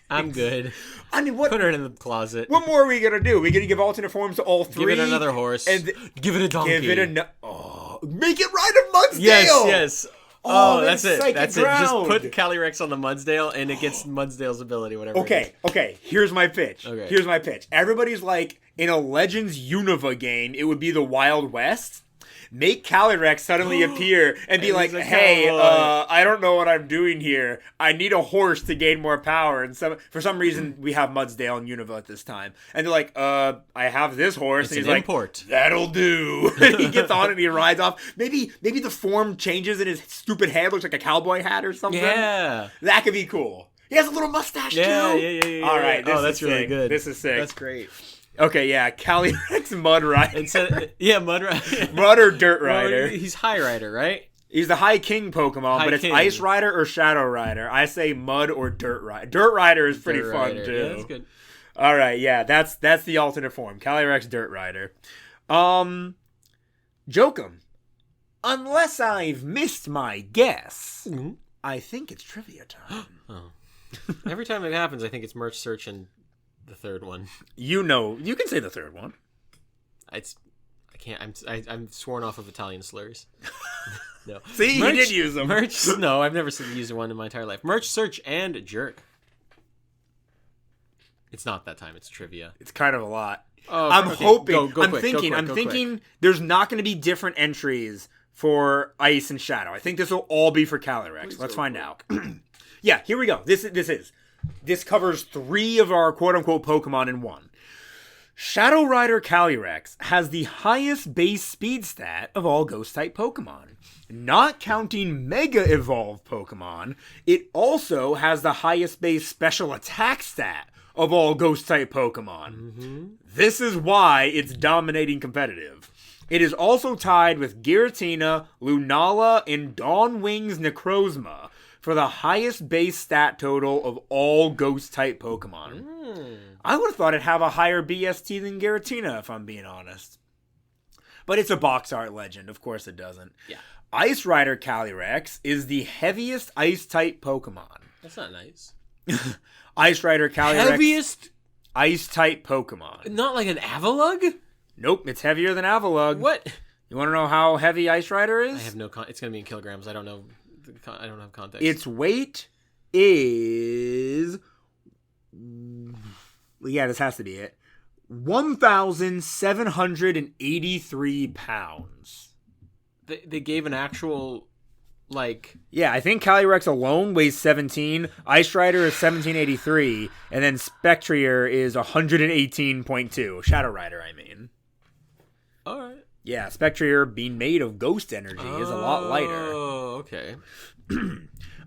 I'm good. I mean, what? Put her in the closet. What more are we going to do? We going to give alternate forms to all three? Give it another horse. And give it a donkey. Give it make it Ride of Mudsdale! Yes. Oh, that's it. That's ground. it. Just put Calyrex on the Mudsdale, and it gets Mudsdale's ability, whatever. Okay. Here's my pitch. Okay. Here's my pitch. Everybody's like, in a Legends Unova game, it would be the Wild West. Make Calyrex suddenly appear and be like, hey, I don't know what I'm doing here. I need a horse to gain more power. And for some reason, we have Mudsdale and Unova at this time. And they're like, I have this horse. It's and he's an like, import. That'll do. And he gets on it and he rides off. Maybe the form changes and his stupid head looks like a cowboy hat or something. Yeah. That could be cool. He has a little mustache, too. Yeah. All right. That's really good. This is sick. That's great. Okay, yeah. Calyrex Mud Rider. Mud Rider. Mud or Dirt Rider. He's High Rider, right? He's the High King Pokemon, but it's Ice Rider or Shadow Rider. I say Mud or Dirt Rider. Dirt Rider is pretty fun, too. Yeah, that's good. All right, yeah. That's the alternate form. Calyrex Dirt Rider. Jokum. Unless I've missed my guess, I think it's trivia time. Every time it happens, I think it's Merch Search and the third one. You can say the third one. I can't. I'm sworn off of Italian slurs. No. See, he did use them. No, I've never used one in my entire life. Merch Search and Jerk. It's not that time. It's trivia. It's kind of a lot. Oh, I'm hoping. Go I'm quick, thinking. There's not going to be different entries for Ice and Shadow. I think this will all be for Calyrex. Let's find out. Yeah, here we go. This covers 3 of our quote-unquote Pokemon in one. Shadow Rider Calyrex has the highest base speed stat of all Ghost-type Pokemon. Not counting Mega Evolved Pokemon, it also has the highest base special attack stat of all Ghost-type Pokemon. This is why it's dominating competitive. It is also tied with Giratina, Lunala, and Dawnwing's Necrozma for the highest base stat total of all Ghost-type Pokemon. I would have thought it'd have a higher BST than Giratina, if I'm being honest. But it's a box art legend. Of course it doesn't. Yeah. Ice Rider Calyrex is the heaviest Ice-type Pokemon. That's not nice. Ice Rider Calyrex. Heaviest? Ice-type Pokemon. Not like an Avalugg? Nope, it's heavier than Avalugg. What? You want to know how heavy Ice Rider is? I have no it's going to be in kilograms. I don't know. I don't have context. Its weight is... Yeah, this has to be it. 1,783 pounds. They gave an actual Like... Yeah, I think Calyrex alone weighs 17. Ice Rider is 1783. And then Spectrier is 118.2. Shadow Rider, I mean. Alright. Yeah, Spectrier being made of ghost energy is a lot lighter. Oh, okay.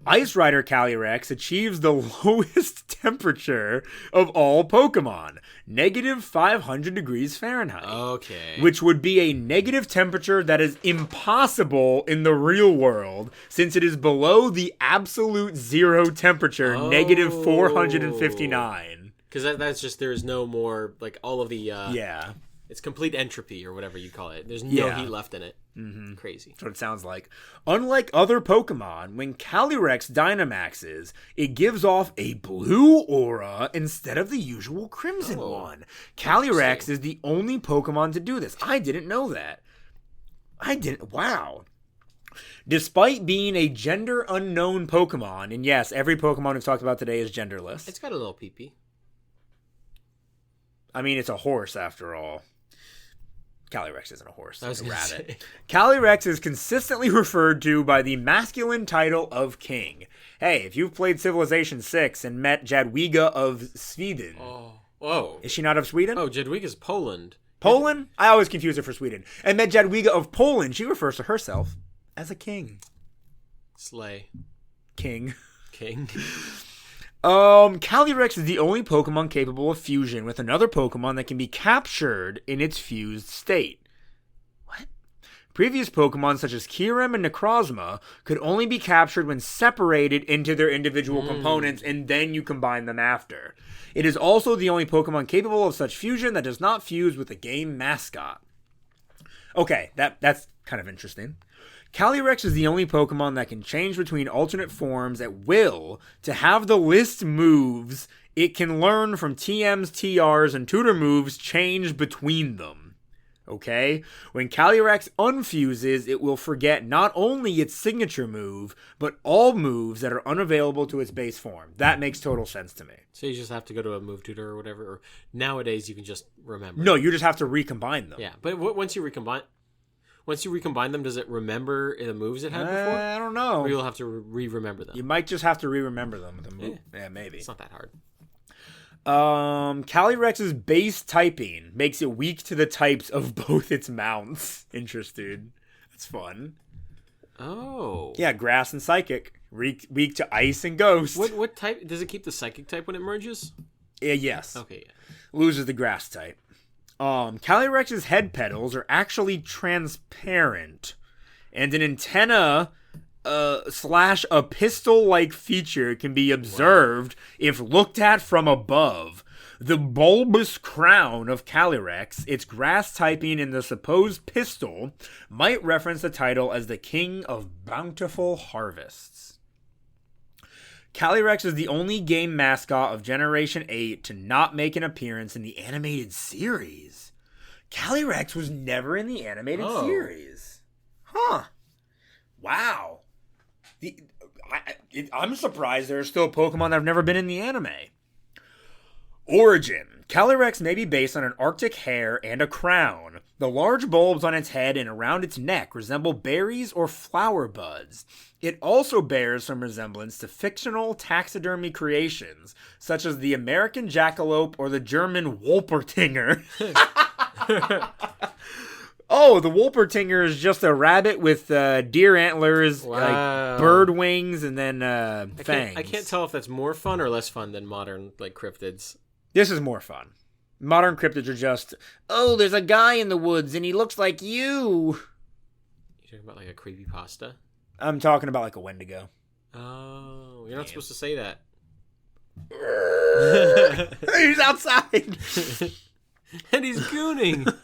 Ice Rider Calyrex achieves the lowest temperature of all Pokemon, negative 500 degrees Fahrenheit. Okay. Which would be a negative temperature that is impossible in the real world, since it is below the absolute zero temperature, negative 459. Because that's just, there's no more, like, all of the... yeah. It's complete entropy, or whatever you call it. There's no heat left in it. Mm-hmm. Crazy. That's what it sounds like. Unlike other Pokemon, when Calyrex Dynamaxes, it gives off a blue aura instead of the usual crimson one. Calyrex is the only Pokemon to do this. I didn't know that. Wow. Despite being a gender unknown Pokemon, and yes, every Pokemon we've talked about today is genderless. It's got a little pee-pee. I mean, it's a horse after all. Calyrex isn't a horse, it's a rabbit. Say. Calyrex is consistently referred to by the masculine title of king. Hey, if you've played Civilization 6 and met Jadwiga of Sweden... Oh. Is she not of Sweden? Oh, Jadwiga's Poland. Poland? I always confuse her for Sweden. And met Jadwiga of Poland, she refers to herself as a king. Slay. King. Calyrex is the only Pokemon capable of fusion with another Pokemon that can be captured in its fused state. What? Previous Pokemon such as Kyurem and Necrozma could only be captured when separated into their individual components, and then you combine them after. It is also the only Pokemon capable of such fusion that does not fuse with a game mascot. Okay, that's kind of interesting. Calyrex is the only Pokemon that can change between alternate forms at will to have the list moves it can learn from TMs, TRs, and tutor moves change between them. Okay? When Calyrex unfuses, it will forget not only its signature move, but all moves that are unavailable to its base form. That makes total sense to me. So you just have to go to a move tutor or whatever, or nowadays you can just remember. No, you just have to recombine them. Yeah, but once you recombine them, does it remember the moves it had before? I don't know. Or you'll have to re-remember them. You might just have to re-remember them with a move. Yeah, maybe. It's not that hard. Calyrex's base typing makes it weak to the types of both its mounts. Interesting. That's fun. Oh. Yeah, grass and psychic. Weak to ice and ghost. What type? Does it keep the psychic type when it merges? Yes. Okay, yeah. Loses the grass type. Calyrex's head petals are actually transparent, and an antenna / a pistol-like feature can be observed if looked at from above. The bulbous crown of Calyrex, its grass typing in the supposed pistol, might reference the title as the King of Bountiful Harvests. Calyrex is the only game mascot of Generation 8 to not make an appearance in the animated series. Calyrex was never in the animated series. Huh. Wow. I'm surprised there are still Pokemon that have never been in the anime. Origin. Calyrex may be based on an Arctic hare and a crown. The large bulbs on its head and around its neck resemble berries or flower buds. It also bears some resemblance to fictional taxidermy creations, such as the American jackalope or the German Wolpertinger. Oh, the Wolpertinger is just a rabbit with deer antlers, like bird wings, and then fangs. I can't tell if that's more fun or less fun than modern cryptids. This is more fun. Modern cryptids are just, oh, there's a guy in the woods and he looks like you. You talking about like a creepypasta? I'm talking about like a Wendigo. Oh, you're not supposed to say that. He's outside. And he's gooning.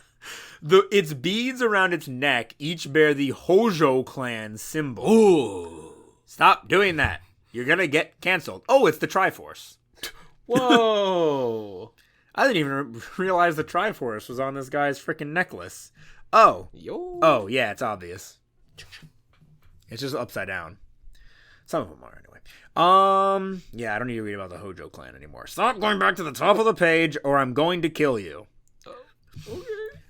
Its beads around its neck each bear the Hojo clan symbol. Ooh. Stop doing that. You're going to get canceled. Oh, it's the Triforce. Whoa. I didn't even realize the Triforce was on this guy's freaking necklace. Oh. Yo. Oh, yeah, it's obvious. It's just upside down. Some of them are, anyway. Yeah, I don't need to read about the Hojo clan anymore. Stop going back to the top of the page, or I'm going to kill you. Okay.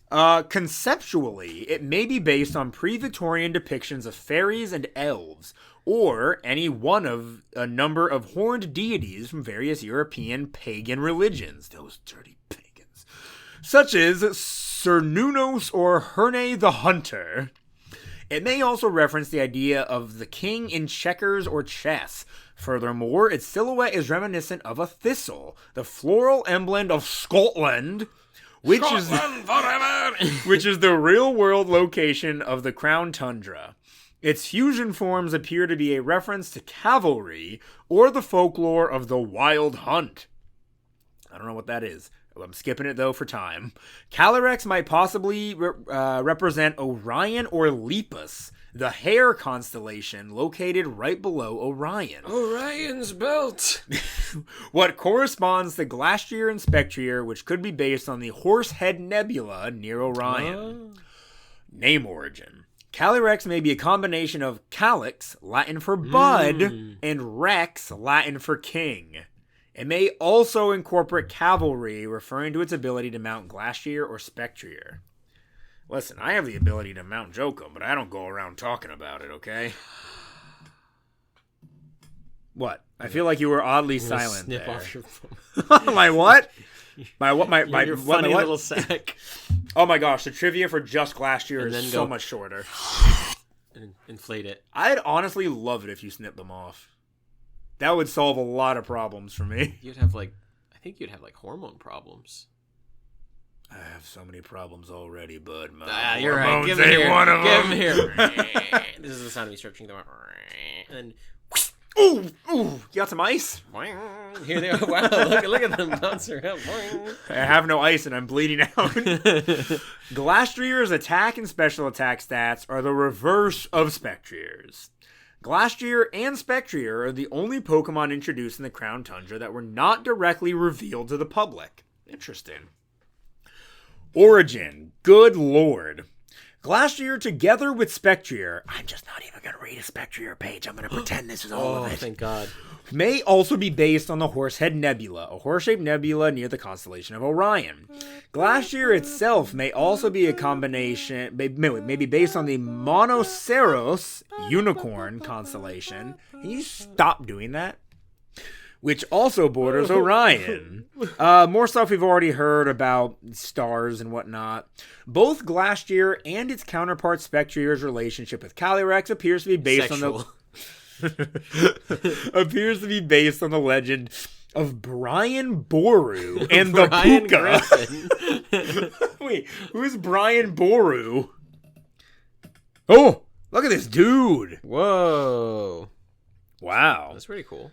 Conceptually, it may be based on pre-Victorian depictions of fairies and elves, or any one of a number of horned deities from various European pagan religions. Those dirty pagans. Such as Cernunnos or Herne the Hunter. It may also reference the idea of the king in checkers or chess. Furthermore, its silhouette is reminiscent of a thistle, the floral emblem of Scotland, which is the real-world location of the Crown Tundra. Its fusion forms appear to be a reference to cavalry or the folklore of the Wild Hunt. I don't know what that is. I'm skipping it, though, for time. Calyrex might possibly represent Orion or Lepus, the hare constellation located right below Orion. Orion's belt! What corresponds to Glastrier and Spectrier, which could be based on the Horsehead Nebula near Orion. Name origin. Calyrex may be a combination of calyx, Latin for bud, and rex, Latin for king. It may also incorporate cavalry, referring to its ability to mount Glastrier or Spectrier. Listen, I have the ability to mount Jokum, but I don't go around talking about it, okay? What? I feel like you were oddly silent snip there. Off your phone. My what? My what? Your funny little sack. Oh my gosh, the trivia for just Glastrier And is then so go- much shorter. And inflate it. I'd honestly love it if you snipped them off. That would solve a lot of problems for me. You'd have I think you'd have hormone problems. I have so many problems already, bud. Ah, you're right. Give me here. One of Give them. me here. This is the sound of me stretching them out. And Ooh, you got some ice? then here they are. Wow, look at them bounce around. I have no ice and I'm bleeding out. Glastrier's attack and special attack stats are the reverse of Spectrier's. Glastrier and Spectrier are the only Pokemon introduced in the Crown Tundra that were not directly revealed to the public. Interesting. Origin. Good lord. Glastrier together with Spectrier. I'm just not even going to read a Spectrier page. I'm going to pretend this is all of it. Thank God. May also be based on the Horsehead Nebula, a horse-shaped nebula near the constellation of Orion. Glastrier itself may also be a combination, may be based on the Monoceros unicorn constellation. Can you stop doing that? Which also borders Orion. More stuff we've already heard about stars and whatnot. Both Glastrier and its counterpart Spectrier's relationship with Calyrex appears to be based on the legend of Brian Boru and the Brian Puka. Griffin. Wait, who's Brian Boru? Oh, look at this dude. Whoa. Wow. That's pretty cool.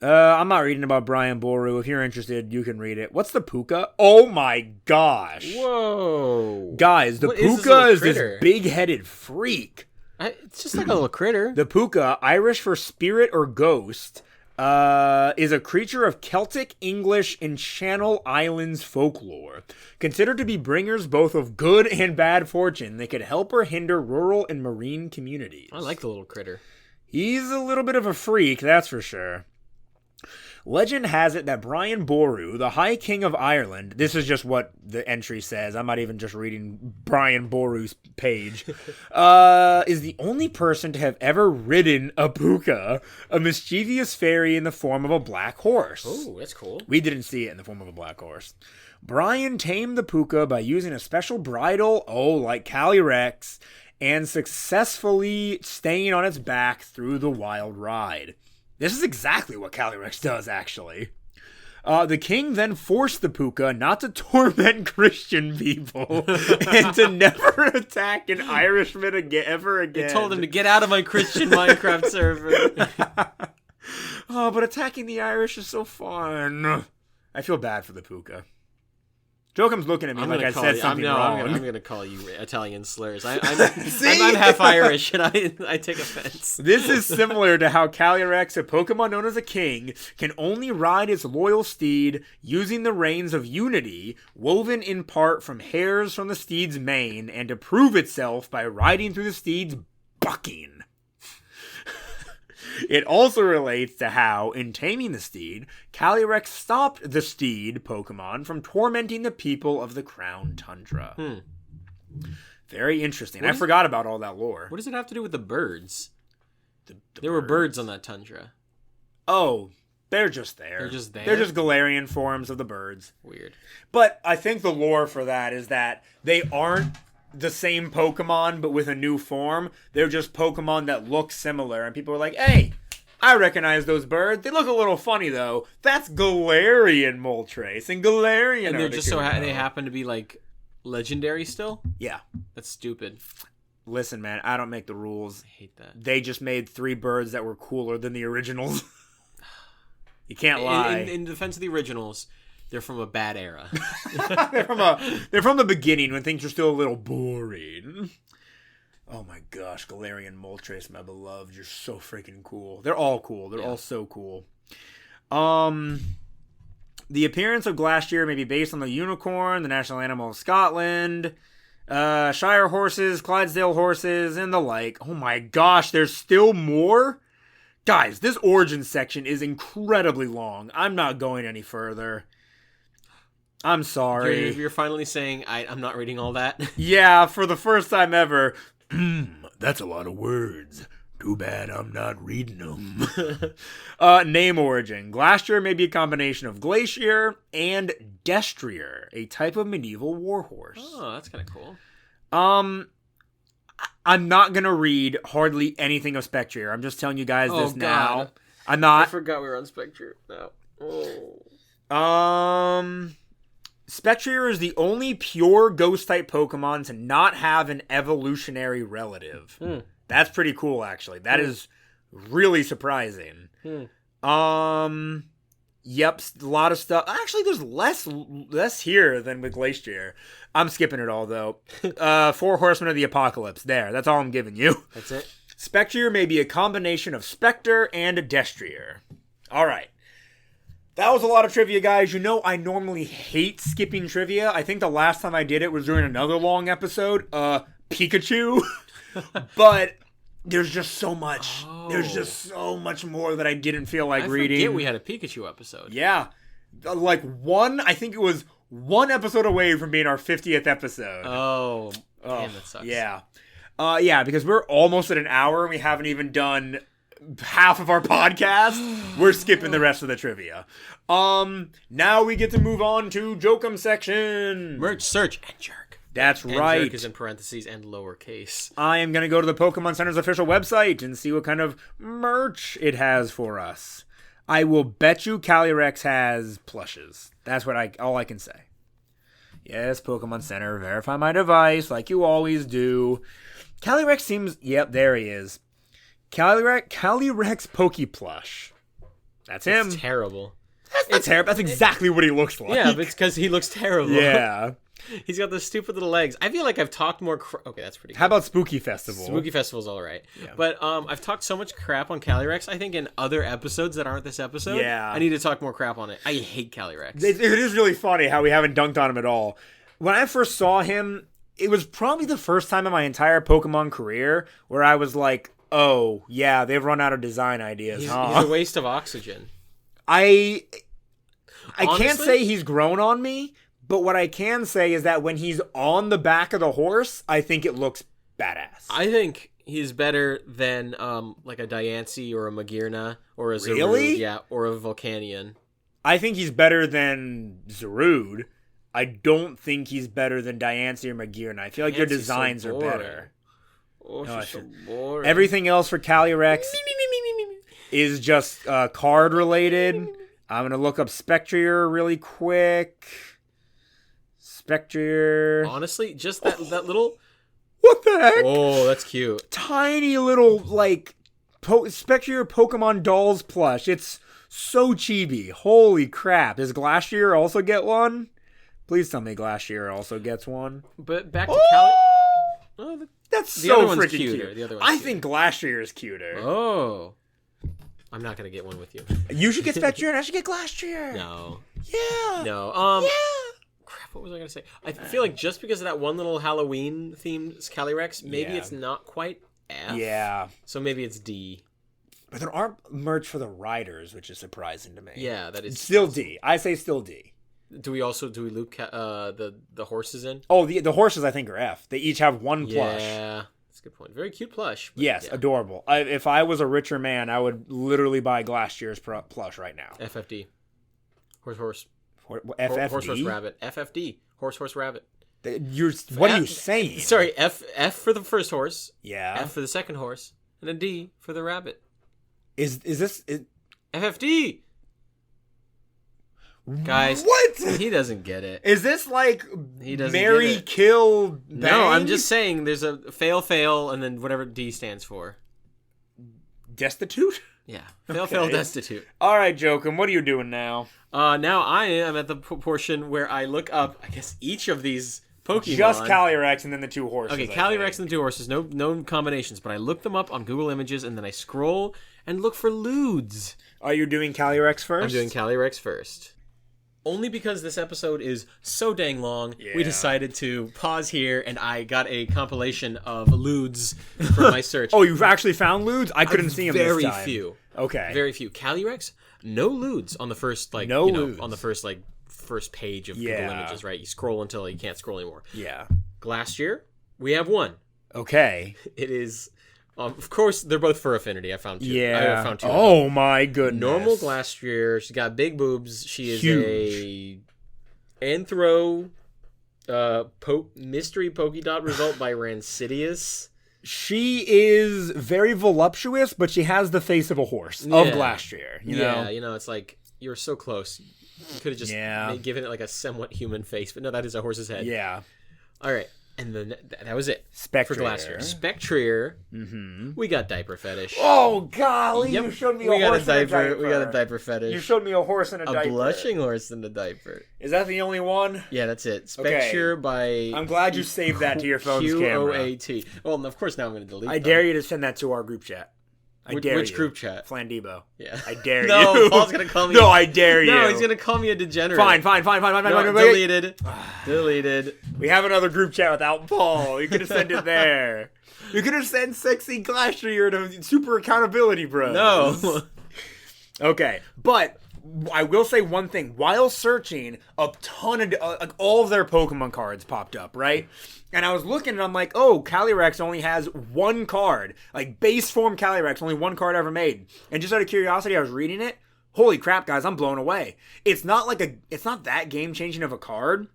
I'm not reading about Brian Boru. If you're interested, you can read it. What's the Puka? Oh my gosh. Whoa. Guys, the What is this Puka little is critter? this big-headed freak. It's just like a little critter. The Puka, Irish for spirit or ghost, is a creature of Celtic, English, and Channel Islands folklore. Considered to be bringers both of good and bad fortune, they could help or hinder rural and marine communities. I like the little critter. He's a little bit of a freak, that's for sure. Legend has it that Brian Boru, the High King of Ireland, this is just what the entry says, I'm not even just reading Brian Boru's page, is the only person to have ever ridden a Puka, a mischievous fairy in the form of a black horse. Oh, that's cool. We didn't see it in the form of a black horse. Brian tamed the Puka by using a special bridle, like Calyrex, and successfully staying on its back through the wild ride. This is exactly what Calyrex does, actually. The king then forced the Puka not to torment Christian people and to never attack an Irishman ever again. They told him to get out of my Christian Minecraft server. But attacking the Irish is so fun. I feel bad for the Puka. Jokum's looking at me like I said something wrong. I'm going to call you Italian slurs. I'm half Irish, and I take offense. This is similar to how Calyrex, a Pokemon known as a king, can only ride its loyal steed using the reins of unity, woven in part from hairs from the steed's mane, and to prove itself by riding through the steed's bucking. It also relates to how, in taming the steed, Calyrex stopped the steed Pokemon from tormenting the people of the Crown Tundra. Very interesting. I forgot about all that lore. What does it have to do with the birds? There were birds on that tundra. Oh, they're just there. They're just there? They're just Galarian forms of the birds. Weird. But I think the lore for that is that they aren't the same Pokemon, but with a new form. They're just Pokemon that look similar. And people are like, hey, I recognize those birds. They look a little funny, though. That's Galarian Moltres and Galarian And they're just so Articuno. they happen to be, like, legendary still? Yeah. That's stupid. Listen, man, I don't make the rules. I hate that. They just made 3 birds that were cooler than the originals. You can't lie. In defense of the originals, they're from a bad era. they're from the beginning when things were still a little boring. Oh my gosh, Galarian Moltres, my beloved, you're so freaking cool. They're all cool. They're all so cool. The appearance of Glastrier may be based on the unicorn, the national animal of Scotland, Shire horses, Clydesdale horses, and the like. Oh my gosh, there's still more? Guys, this origin section is incredibly long. I'm not going any further. I'm sorry. You're finally saying, I'm not reading all that? Yeah, for the first time ever. That's a lot of words. Too bad I'm not reading them. Name origin. Glastrier may be a combination of Glacier and Destrier, a type of medieval warhorse. Oh, that's kind of cool. I'm not going to read hardly anything of Spectrier. I'm just telling you guys this now. God. I'm not. I forgot we were on Spectrier. No. Spectrier is the only pure ghost-type Pokemon to not have an evolutionary relative. That's pretty cool, actually. That is really surprising. Yep, a lot of stuff. Actually, there's less here than with Glacier. I'm skipping it all, though. 4 Horsemen of the Apocalypse. There, that's all I'm giving you. That's it? Spectrier may be a combination of Spectre and a Destrier. All right. That was a lot of trivia, guys. You know I normally hate skipping trivia. I think the last time I did it was during another long episode. Pikachu. But there's just so much. There's just so much more that I didn't feel like reading. I forget we had a Pikachu episode. Yeah. I think it was one episode away from being our 50th episode. Oh, damn, that sucks. Yeah. Yeah, because we're almost at an hour and we haven't even done half of our podcast. We're skipping the rest of the trivia. Now we get to move on to Jokum section. Merch, search, and jerk. That's and right. Jerk is in parentheses and lowercase. I am going to go to the Pokemon Center's official website and see what kind of merch it has for us. I will bet you Calyrex has plushes. That's all I can say. Yes, Pokemon Center, verify my device like you always do. Calyrex seems... Yep, there he is. Calyrex Pokeplush. That's him. It's terrible. That's terrible. That's exactly what he looks like. Yeah, but it's because he looks terrible. Yeah. He's got those stupid little legs. I feel like I've talked more... Okay, that's pretty cool. How about Spooky Festival? Spooky Festival's all right. Yeah. But I've talked so much crap on Calyrex, I think, in other episodes that aren't this episode. Yeah. I need to talk more crap on it. I hate Calyrex. It is really funny how we haven't dunked on him at all. When I first saw him, it was probably the first time in my entire Pokemon career where I was like, oh, yeah, they've run out of design ideas, He's huh? a waste of oxygen. I Honestly? can't say he's grown on me, but what I can say is that when he's on the back of the horse, I think it looks badass. I think he's better than like a Diancie or a Magearna or a Zarude. Really? Yeah, or a Volcanion. I think he's better than Zarude. I don't think he's better than Diancie or Magearna. I feel like their Diancie's designs so are boring. better. Oh, No, she's so boring. Everything else for Calyrex is just card related. I'm going to look up Spectrier really quick. Spectrier. Honestly, just that little... What the heck? Oh, that's cute. Tiny little, Spectrier Pokemon Dolls plush. It's so chibi. Holy crap. Does Glastrier also get one? Please tell me Glastrier also gets one. But back to Cali... Oh, That's the so other one's freaking cuter. cute. The other one's I cuter. think Glastrier is cuter. Oh. I'm not going to get one with you. You should get Spectrier and I should get Glastrier. No. Yeah. No. Yeah. Crap, what was I going to say? I feel like just because of that one little Halloween-themed Calyrex, maybe Yeah. it's not quite F. Yeah. So maybe it's D. But there aren't merch for the riders, which is surprising to me. Yeah, that is... Still D. I say still D. Do we loop the horses in? Oh, the horses I think are F. They each have one plush. Yeah, that's a good point. Very cute plush. Yes, yeah. Adorable. If I was a richer man, I would literally buy Glastrier's plush right now. FFD. Horse. FFD? Horse rabbit. FFD. Horse rabbit. What are you saying? Sorry, F for the first horse. Yeah. F for the second horse, and a D for the rabbit. Is this FFD? Guys, what? He doesn't get it. Is this like He doesn't Mary get it. Kill Bang? No, I'm just saying there's a fail, and then whatever D stands for. Destitute? Yeah, fail, destitute. All right, Jokum, what are you doing now? Now I am at the portion where I look up, I guess, each of these Pokemon. Just Calyrex and then the two horses. Okay, Calyrex and the two horses, no combinations, but I look them up on Google Images, and then I scroll and look for Ludes. Are you doing Calyrex first? I'm doing Calyrex first. Only because this episode is so dang long, we decided to pause here, and I got a compilation of Ludes for my search. Oh, you've actually found Ludes? I couldn't see them this time. Very few. Okay. Very few. Calyrex, no Ludes on the first, Ludes. on the first page of Google Images, right? You scroll until you can't scroll anymore. Yeah. Glastrier, we have one. Okay. It is, of course, they're both for affinity. I found two. Yeah. I found two. Oh my goodness. Normal Glastrier. She's got big boobs. She is Huge. a anthro mystery Pokédot result by Rancidius. She is very voluptuous, but she has the face of a horse, of Glastrier. You know? It's like, you're so close. You could have just given it like a somewhat human face, but no, that is a horse's head. Yeah. All right. And then that was it. Spectrier. For Glastrier. Spectrier. Mm-hmm. We got diaper fetish. Oh, golly. Yep. You showed me a horse and a diaper. We got a diaper fetish. You showed me a horse and a diaper. A blushing horse and a diaper. Is that the only one? Yeah, that's it. Spectrier by... I'm glad you saved that to your phone's camera. QOAT. Well, of course now I'm going to delete I dare you to send that to our group chat. Which group chat? Flandebo. Yeah. I dare you. No, Paul's going to call me... No, I dare you. No, he's going to call me a degenerate. Fine. Deleted. Deleted. We have another group chat without Paul. You could have sent it there. You could have sent sexy Glastrier to Super Accountability Bros. No. Okay, but I will say one thing. While searching, a ton of all of their Pokemon cards popped up, right? And I was looking and I'm like, oh, Calyrex only has one card. Like, base form Calyrex, only one card ever made. And just out of curiosity, I was reading it. Holy crap, guys, I'm blown away. It's not that game-changing of a card.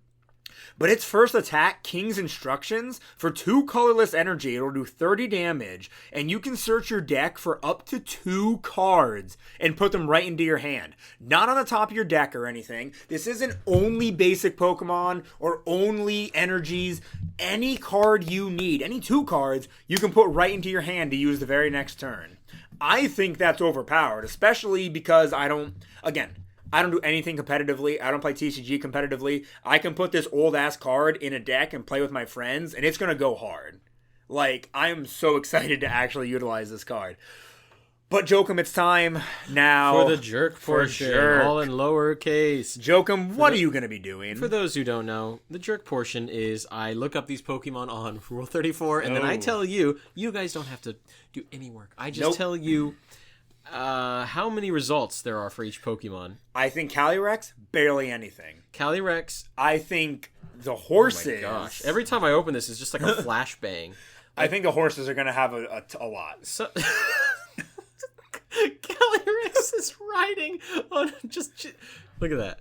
But its first attack, King's Instructions, for 2 colorless energy, it'll do 30 damage, and you can search your deck for up to 2 cards and put them right into your hand. Not on the top of your deck or anything. This isn't only basic Pokemon or only energies. Any card you need, any 2 cards, you can put right into your hand to use the very next turn. I think that's overpowered, especially because I don't do anything competitively. I don't play TCG competitively. I can put this old-ass card in a deck and play with my friends, and it's going to go hard. Like, I am so excited to actually utilize this card. But, Jokum, it's time now. For the jerk portion, all in lowercase. Jokum, what are you going to be doing? For those who don't know, the jerk portion is I look up these Pokemon on Rule 34, and then I tell you guys don't have to do any work. I just tell you... how many results there are for each Pokemon. I think Calyrex, barely anything. Calyrex. I think the horses... Oh my gosh. Every time I open this, it's just like a flashbang. I think the horses are going to have a lot. So... Calyrex is riding on just... Look at that.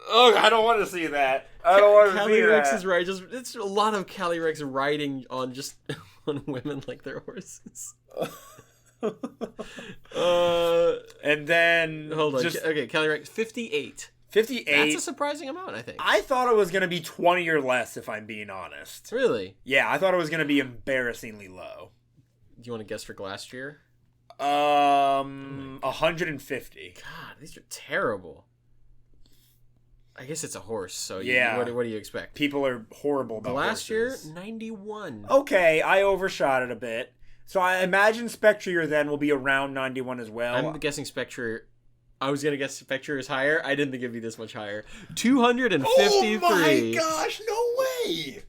Oh, I don't want to see that. I don't want to see that. Calyrex is riding... It's a lot of Calyrex riding on just... on women like their horses. And then hold on. Okay, Calyrex 58. 58. That's a surprising amount, I think. I thought it was going to be 20 or less, if I'm being honest. Really? Yeah, I thought it was going to be embarrassingly low. Do you want to guess for Glastrier? 150. God, these are terrible. I guess it's a horse, so yeah. What do you expect? People are horrible about Glastrier, horses. 91. Okay, I overshot it a bit. So I imagine Spectrier then will be around 91 as well. I'm guessing Spectrier. I was going to guess Spectrier is higher. I didn't think it'd be this much higher. 253. Oh my gosh, no way!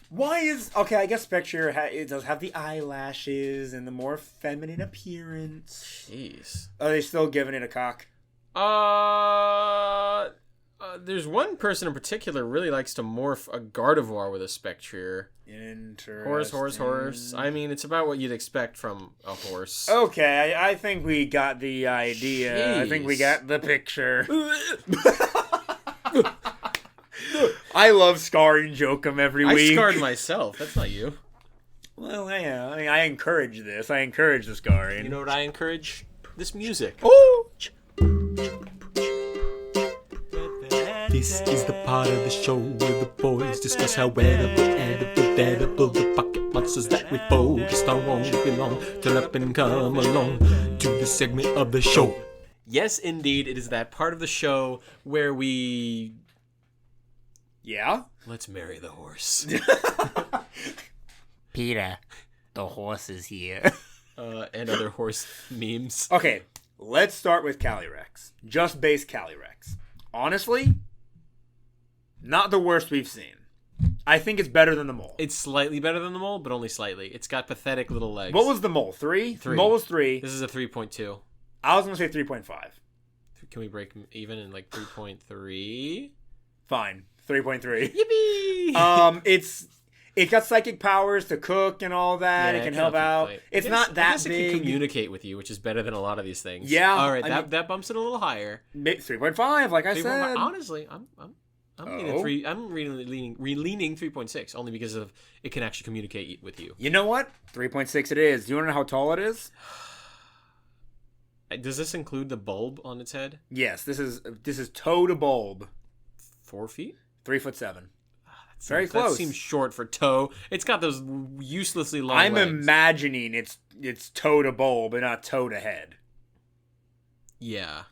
Why is... Okay, I guess Spectrier it does have the eyelashes and the more feminine appearance. Jeez. Are they still giving it a cock? There's one person in particular really likes to morph a Gardevoir with a Spectrier. Interesting. Horse. I mean, it's about what you'd expect from a horse. Okay, I think we got the idea. Jeez. I think we got the picture. I love scarring Jokum every week. I scarred myself. That's not you. Well, yeah. I mean, I encourage this. I encourage the scarring. You know what I encourage? This music. Oh! This is the part of the show where the boys discuss how edible the pocket monsters that we focused on won't belong. Turn up and come along to the segment of the show. Yes, indeed. It is that part of the show where we... Yeah? Let's marry the horse. Peter, the horse is here. And other horse memes. Okay, let's start with Calyrex. Just base Calyrex. Honestly, not the worst we've seen. I think it's better than the mole. It's slightly better than the mole, but only slightly. It's got pathetic little legs. What was the mole? 3? 3. Mole was 3. This is a 3.2. I was going to say 3.5. Can we break even in like 3.3? Fine. 3.3. Yippee! It's got psychic powers to cook and all that. Yeah, it can help out. It's not that I guess big. It can communicate with you, which is better than a lot of these things. Yeah, All right, I that mean- that bumps it a little higher. 3.5, like I said. Honestly, I'm leaning Oh. 3. I'm leaning 3.6 only because of it can actually communicate with you. You know what? 3.6 it is. Do you want to know how tall it is? Does this include the bulb on its head? Yes, this is toe to bulb. 4 feet? 3'7". Very That close. seems short for toe. It's got those uselessly long I'm legs. imagining it's toe to bulb and not toe to head. Yeah.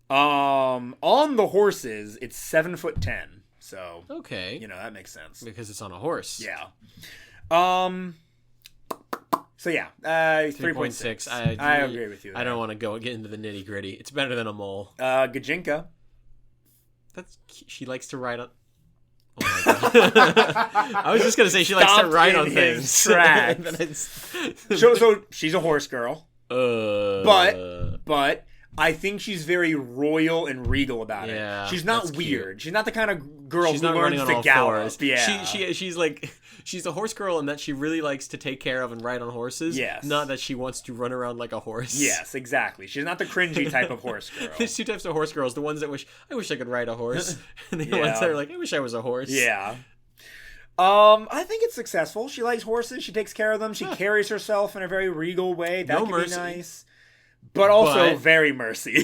On the horses, it's 7'10". So Okay. you know that makes sense. Because it's on a horse. Yeah. So yeah, 3.6. I agree with you. I don't want to get into the nitty gritty. It's better than a mole. Gajinka. She likes to ride on. Oh my god! I was just gonna say she likes to Stomped ride in on his things. tracks. So she's a horse girl, but I think she's very royal and regal about Yeah, it. She's not that's weird. cute. She's not the kind of girl She's who not learns running on to all gallop. fours. Yeah, She's like she's a horse girl in that she really likes to take care of and ride on horses. Yes. Not that she wants to run around like a horse. Yes, exactly. She's not the cringy type of horse girl. There's 2 types of horse girls. The ones that I wish I could ride a horse, and the Yeah. ones that are like, I wish I was a horse. Yeah. I think it's successful. She likes horses. She takes care of them. She carries herself in a very regal way. That No can mercy. be nice. But also But- very mercy.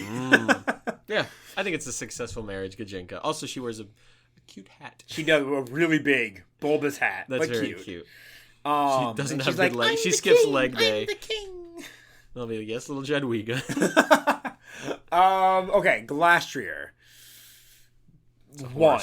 Yeah, I think it's a successful marriage, Gajinka. Also, she wears a cute hat. She does a really big, bulbous hat. That's but very cute. cute. She And doesn't she's have like, good legs. "I'm She the skips king, leg day. I'm the king. I'll be like, yes, little Jadwiga. Okay, Glastrier. One.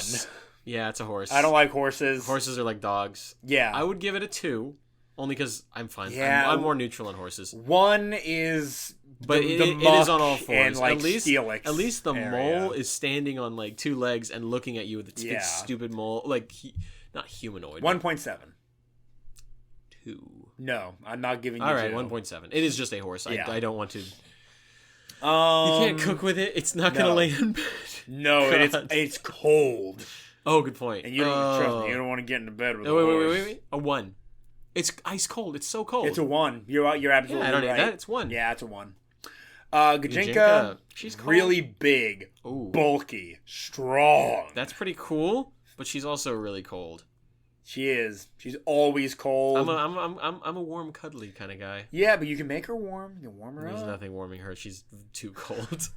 Yeah, it's a horse. I don't like horses. Horses are like dogs. Yeah. I would give it a 2, only because I'm fine. Yeah. I'm more neutral on horses. One is But the it is muck on all fours. and, like, at least Steelix the area. mole is standing on like 2 legs and looking at you with its big Yeah. stupid mole, like not humanoid. 1.7. 2. No, I'm not giving you All right, two. 1.7. It is just a horse. Yeah. I don't want to. You You can't cook with it. It's not gonna no. lay in bed. No, and God. it's cold. Oh, good point. And you don't trust me. You don't want to get into bed with a Wait, horse. wait. A 1. It's ice cold. It's so cold. It's a 1. You're absolutely Yeah, I don't need right. that. It's 1. Yeah, it's a 1. Gajinka, Gajinka, she's cold. really big, Ooh. bulky, strong. That's pretty cool, but she's also really cold. She is. She's always cold. I'm a warm, cuddly kind of guy. Yeah, but you can make her warm. You can warm her There's up. nothing warming her. She's too cold.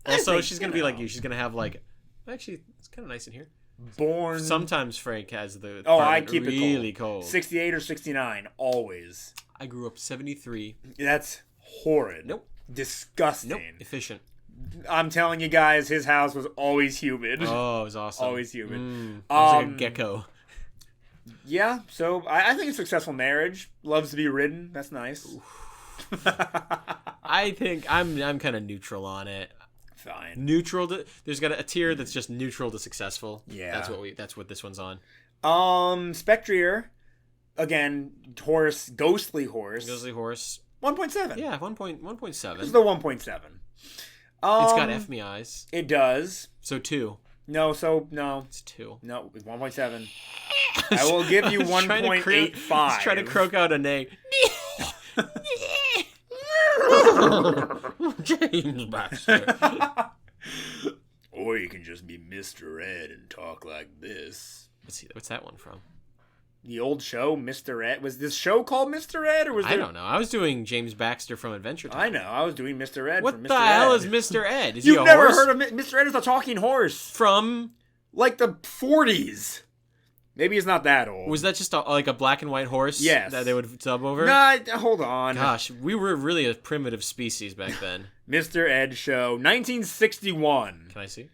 I Also, think, she's gonna be like you. She's gonna have like. Actually, it's kind of nice in here. Born. Sometimes Frank has the. Oh, I apartment keep it really cold. 68 or 69, always. I grew up 73. That's horrid. Nope. Disgusting. Nope. Efficient. I'm telling you guys, his house was always humid. Oh, it was awesome. Always humid. It was like a gecko. Yeah, so I think it's a successful marriage. Loves to be ridden. That's nice. I think I'm kind of neutral on it. Fine. Neutral to there's got a tier that's just neutral to successful. Yeah. That's what this one's on. Spectrier, again, horse, ghostly horse. Ghostly horse. 1.7. Yeah, 1.7. This is the 1.7. It's got F me eyes. It does. So 2. No. It's 2. No, 1.7. I will give you 1.85. Just trying to croak out a name. James Baxter. Or you can just be Mr. Ed and talk like this. What's that one from? The old show, Mr. Ed. Was this show called Mr. Ed, or was there... I don't know. I was doing James Baxter from Adventure Time. I know. I was doing Mr. Ed from Mr. Ed. What the hell is Mr. Ed? Is You've he a never horse? heard of Mr. Ed? Is a talking horse From? like the 40s. Maybe he's not that old. Was that just like a black and white horse? Yes. That they would dub over? Nah, hold on. Gosh, we were really a primitive species back then. Mr. Ed show, 1961. Can I see?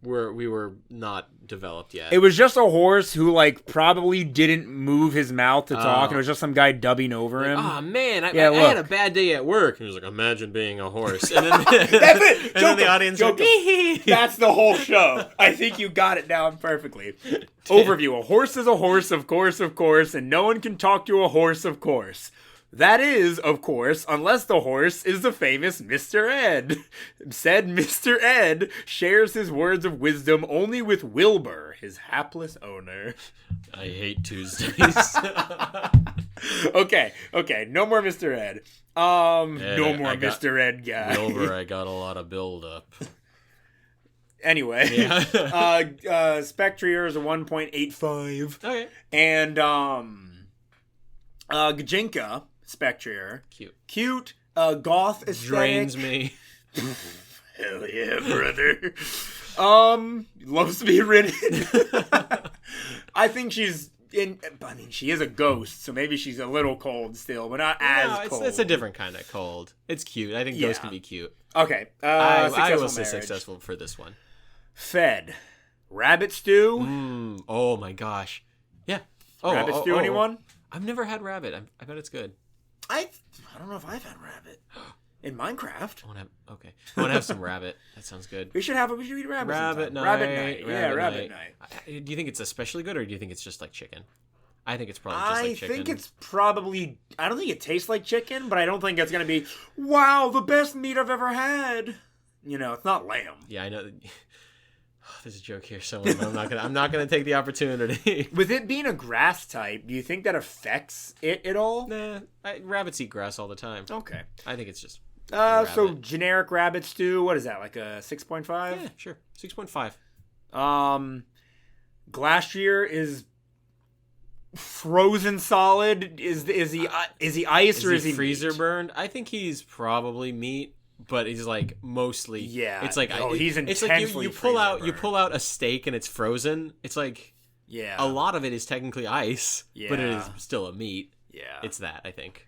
We were not developed yet. It was just a horse who, like, probably didn't move his mouth to talk. And it was just some guy dubbing over him. Oh, man, I Yeah, had a bad day at work. He was like, imagine being a horse. And then, That's it! and then the audience Joke went, That's the whole show. I think you got it down perfectly. Overview. A horse is a horse, of course, and no one can talk to a horse, of course. That is, of course, unless the horse is the famous Mr. Ed. Said Mr. Ed shares his words of wisdom only with Wilbur, his hapless owner. I hate Tuesdays. Okay, no more Mr. Ed. No more Mr. Ed guy. Wilbur, I got a lot of build up. Anyway, Yeah. Spectrier is a 1.85. Okay. And Gajinka, Spectrier. Cute, goth aesthetic. Drains me. Hell yeah, brother. Loves to be ridden. I think she is a ghost, so maybe she's a little cold still, but not as cold. It's a different kind of cold. It's cute. I think ghosts can be cute. Okay. I will say successful for this one. Fed. Rabbit stew. Oh my gosh. Yeah. Rabbit stew, anyone? I've never had rabbit. I bet it's good. I don't know if I've had rabbit. In Minecraft. I want to have some rabbit. That sounds good. We should eat rabbit. Rabbit night. Rabbit night. Do you think it's especially good, or do you think it's just like chicken? I think it's probably just like chicken. I think it's probably... I don't think it tastes like chicken, but I don't think it's going to be, wow, the best meat I've ever had. You know, it's not lamb. Yeah, I know. There's a joke here somewhere, but I'm not gonna take the opportunity. With it being a grass type, do you think that affects it at all? Nah, rabbits eat grass all the time. Okay. I think it's just so generic rabbit stew, what is that, like a 6.5? Yeah, sure. 6.5. Glastrier is frozen solid. Is he ice or is he freezer meat? burned? I think he's probably meat. But he's like mostly, yeah. It's like he's intensely it's like you pull freezer-burned. out a steak and it's frozen. It's like a lot of it is technically ice, but it is still a meat. Yeah, it's that I think.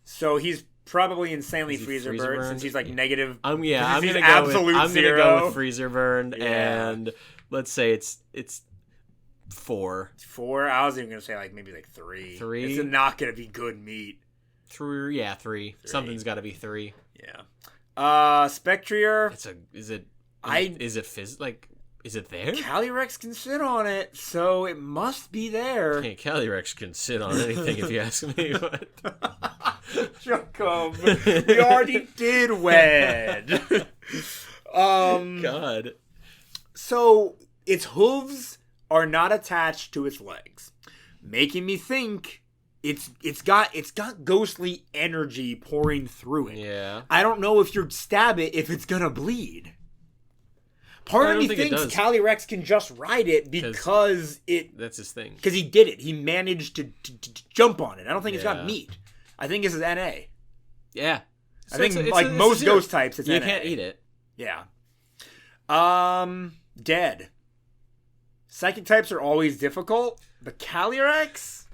So he's probably insanely freezer burned since he's like negative. I'm gonna go with freezer burned, and let's say it's 4. 4. I was even gonna say like maybe like 3. 3. It's not gonna be good meat. 3. Something's got to be 3. Yeah. Spectrier. Is it there? Calyrex can sit on it, so it must be there. Hey, Calyrex can sit on anything if you ask me. But Jacob, we already did wed. God. So its hooves are not attached to its legs, making me think it's got ghostly energy pouring through it. Yeah. I don't know if you stab it if it's gonna bleed. Part of me thinks Calyrex can just ride it because that's his thing. Because he did it. He managed to jump on it. I don't think it's got meat. I think this is NA. Yeah. I think most ghost types, it's NA. You can't eat it. Yeah. Dead. Psychic types are always difficult, but Calyrex?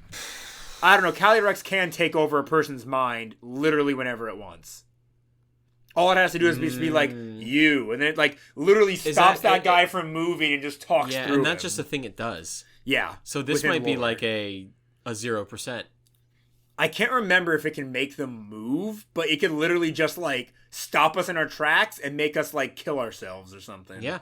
I don't know. Calyrex can take over a person's mind literally whenever it wants. All it has to do is be like, you. And then it like literally stops that guy from moving and just talks through him. Yeah, and that's just the thing it does. Yeah. So this might be like a 0%. I can't remember if it can make them move, but it can literally just like stop us in our tracks and make us like kill ourselves or something. Yeah.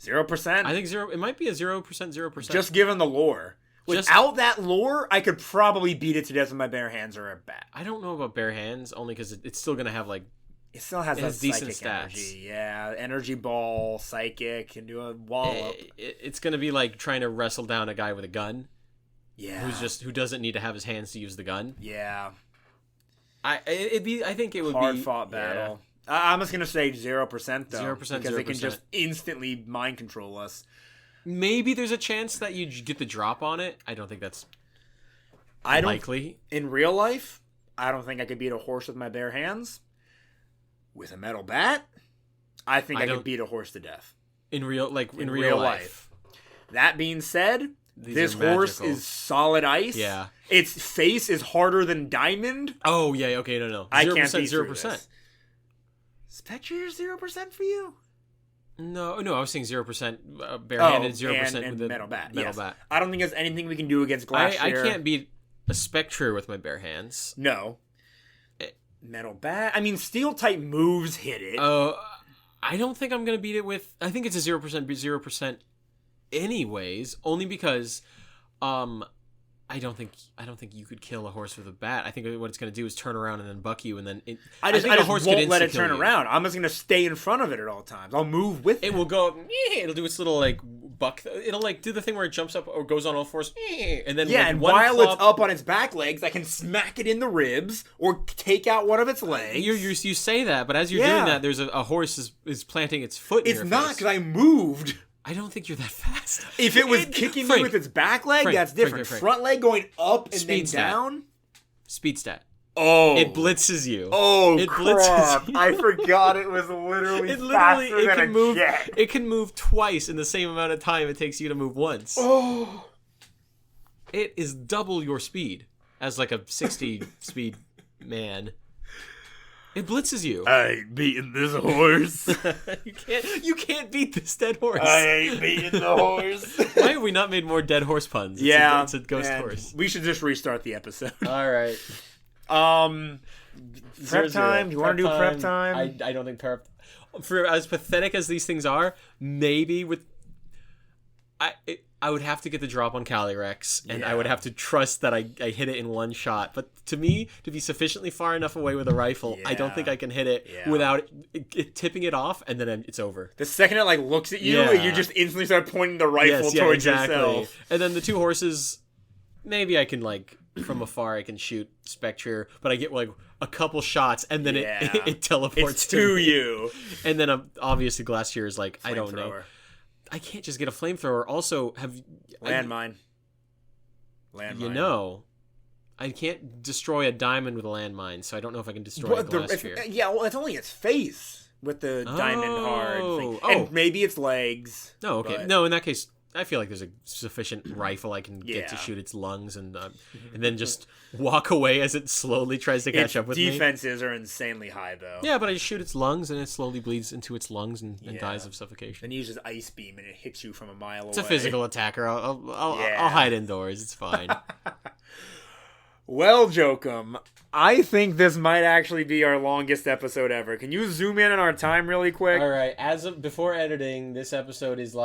0%? I think 0. It might be a 0%. Just given the lore. Without that lore, I could probably beat it to death with my bare hands or a bat. I don't know about bare hands, only because it's still going to have, like, It still has that decent psychic stats. energy. Yeah, energy ball, psychic, can do a wallop. It's gonna be like trying to wrestle down a guy with a gun. Yeah. Who doesn't need to have his hands to use the gun. Yeah. I think it would Hard be fought battle. I'm just gonna say 0% though. 0%, because they can 0%. just instantly mind control us. Maybe there's a chance that you get the drop on it. I don't think that's likely. In real life, I don't think I could beat a horse with my bare hands. With a metal bat, I think I could beat a horse to death. In real life. That being said, this are horse magical. is solid ice. Yeah. Its face is harder than diamond. Oh yeah, okay, no. 0%, I can't beat 0%. Spectrier 0% for you? No, I was saying 0% barehanded, 0% and with the metal bat. Metal Yes. bat. I don't think there's anything we can do against Glastrier. I can't beat a Spectrier with my bare hands. No. Metal bat. I mean, steel type moves hit it. I don't think I'm gonna beat it with. I think it's a 0%, anyways. Only because, I don't think you could kill a horse with a bat. I think what it's gonna do is turn around and then buck you, and then I just a horse won't could let it turn insta-kill you. around. I'm just gonna stay in front of it at all times. I'll move with it. It will go. It'll do its little like buck. It'll like do the thing where it jumps up or goes on all fours, and then Yeah, and while it's up on its back legs, I can smack it in the ribs or take out one of its legs. You say that, but as you're doing that, there's a horse is planting its foot. It's in your not face. because I moved. I don't think you're that fast. If it was kicking me with its back leg, that's different. Frank. Front leg going up and Speed then stat. down. Speed stat. Oh, It blitzes you. Oh, it crap! blitzes you. I forgot it was literally It faster it than can a move. jet. It can move twice in the same amount of time it takes you to move once. Oh, It is double your speed as like a 60 speed man. It blitzes you. I ain't beating this horse. You can't beat this dead horse. I ain't beating the horse. Why have we not made more dead horse puns? It's a ghost horse. We should just restart the episode. All right. Prep time? Do you want to do prep time? I don't think prep. For as pathetic as these things are, maybe with I would have to get the drop on Calyrex, and I would have to trust that I hit it in one shot. But to me, to be sufficiently far enough away with a rifle, I don't think I can hit it without it tipping it off, and then it's over. The second it looks at you, you just instantly start pointing the rifle towards yourself. And then the two horses, maybe I can from afar I can shoot Spectrier, but I get a couple shots, and then it teleports it's to you. And then obviously Glastrier is I don't know. I can't just get a flamethrower. Also, landmine. You know, I can't destroy a diamond with a landmine, so I don't know if I can destroy a Glastrier. It's only its face with the diamond hard thing. And maybe its legs. No, okay. But... No, in that case, I feel like there's a sufficient rifle I can get to shoot its lungs and then just walk away as it slowly tries to catch up with me. Its defenses are insanely high, though. Yeah, but I just shoot its lungs and it slowly bleeds into its lungs and dies of suffocation. Then he uses Ice Beam and it hits you from a mile away. It's a physical attacker. I'll hide indoors. It's fine. Well, Jokum, I think this might actually be our longest episode ever. Can you zoom in on our time really quick? All right. Before editing, this episode is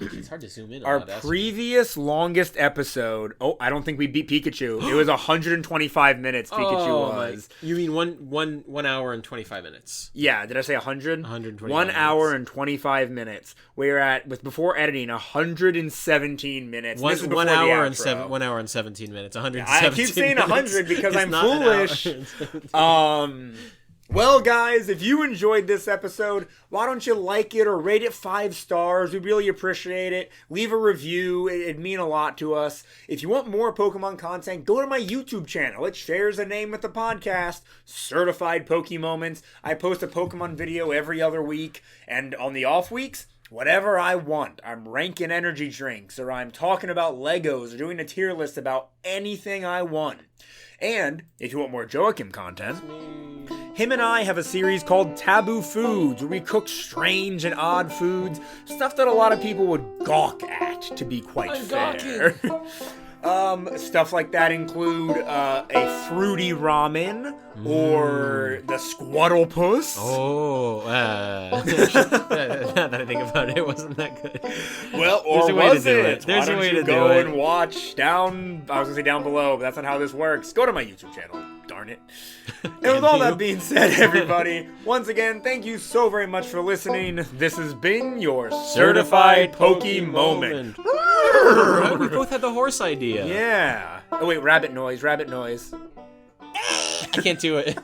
it's hard to zoom in on our that. previous longest episode. Oh, I don't think we beat Pikachu. It was 125 minutes. Pikachu was. You mean 1 hour and 25 minutes? Yeah. Did I say 100? 125 1 hour minutes. and 25 minutes. We're at before editing 117 minutes. This is before 1 hour the outro. 1 hour and 17 minutes. 117. I keep saying 100 because I'm not an hour. foolish. Well, guys, if you enjoyed this episode, why don't you like it or rate it 5 stars? We'd really appreciate it. Leave a review. It'd mean a lot to us. If you want more Pokemon content, go to my YouTube channel. It shares a name with the podcast, Certified Pokemoments. I post a Pokemon video every other week, and on the off weeks, whatever I want. I'm ranking energy drinks, or I'm talking about Legos, or doing a tier list about anything I want. And if you want more Joachim content, him and I have a series called Taboo Foods, where we cook strange and odd foods, stuff that a lot of people would gawk at, to be quite fair. Stuff like that include a fruity ramen, or the Squattlepuss. Oh, now that I think about it, it wasn't that good. Well, or was it? There's a way to do it. Go and watch down. I was gonna say down below, but that's not how this works. Go to my YouTube channel. Darn it. And with all that being said, everybody, once again, thank you so very much for listening. This has been your certified Pokey Moment. We both had the horse idea. Yeah. Oh wait, rabbit noise. I can't do it.